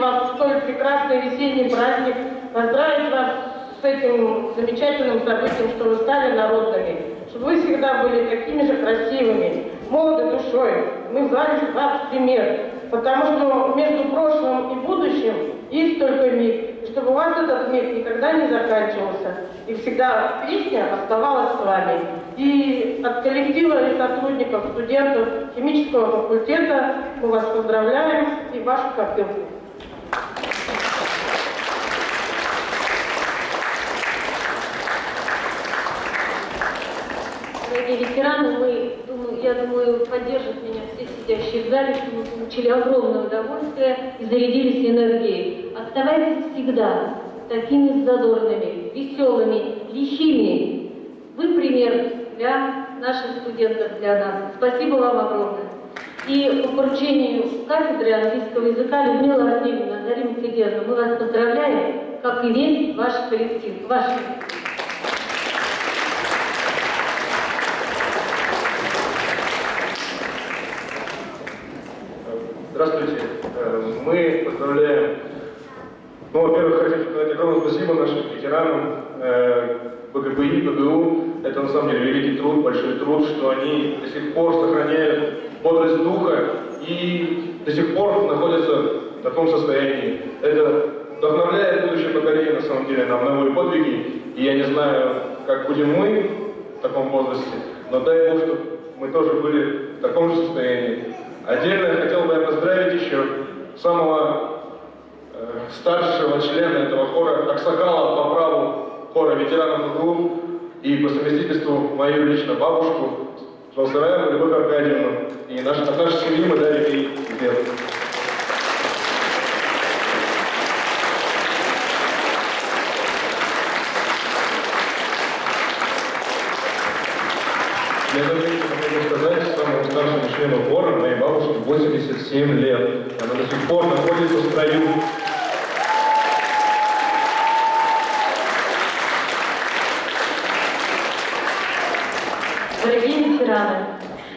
вас в столь прекрасный весенний праздник, поздравить вас с этим замечательным событием, что вы стали народными, чтобы вы всегда были такими же красивыми, молоды душой. Мы взяли ваш пример, потому что между прошлым и будущим есть только миг, и чтобы у вас этот миг никогда не заканчивался, и всегда песня оставалась с вами. И от коллектива и сотрудников, студентов химического факультета мы вас поздравляем и вашу копилку. Дорогие ветераны, я думаю, поддержат меня все сидящие в зале, что мы получили огромное удовольствие и зарядились энергией. Оставайтесь всегда такими задорными, веселыми, лихими. Вы пример для наших студентов, для нас. Спасибо вам огромное. И по поручению кафедры английского языка Людмила Артемьевна, Дарья Митигеновна, мы вас поздравляем, как и весь ваш коллектив. Ваш Здравствуйте. Мы поздравляем, во-первых, хотим сказать огромное спасибо нашим ветеранам БГПИ, БГУ. Это на самом деле великий труд, большой труд, что они до сих пор сохраняют бодрость духа и до сих пор находятся в таком состоянии. Это вдохновляет будущее поколение, на самом деле, на новые подвиги. И я не знаю, как будем мы в таком возрасте, но дай Бог, чтобы мы тоже были в таком же состоянии. Отдельно я хотел бы поздравить еще самого старшего члена этого хора, Аксакала по праву хора ветеранов УГУ и по совместительству мою лично бабушку, Жалсараеву Любовь Аркадьевну. И от нашей семьи мы дарим ей привет. Я хочу сказать, самому старшему члену хора, моей бабушке 87 лет. Она до сих пор находится в строю. Дорогие ветераны,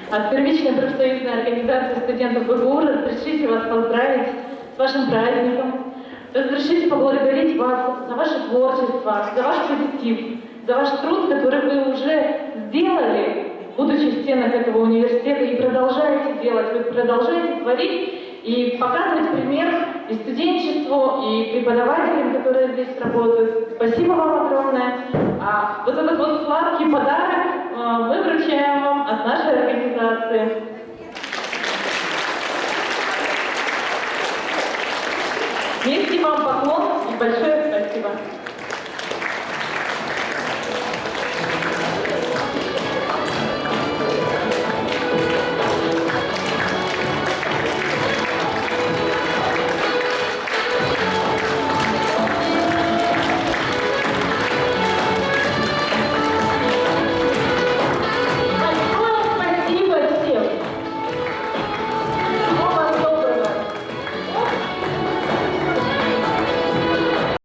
от первичной профсоюзной организации студентов ВГУ разрешите вас поздравить с вашим праздником. Разрешите поблагодарить вас за ваше творчество, за ваш позитив, за ваш труд, который вы уже сделали, будучи в стенах этого университета, и продолжаете делать. Вы продолжаете творить и показывать пример и студенчеству, и преподавателям, которые здесь работают. Спасибо вам огромное. А вот этот вот сладкий подарок мы вручаем вам от нашей организации. Низкий вам поклон и большое спасибо.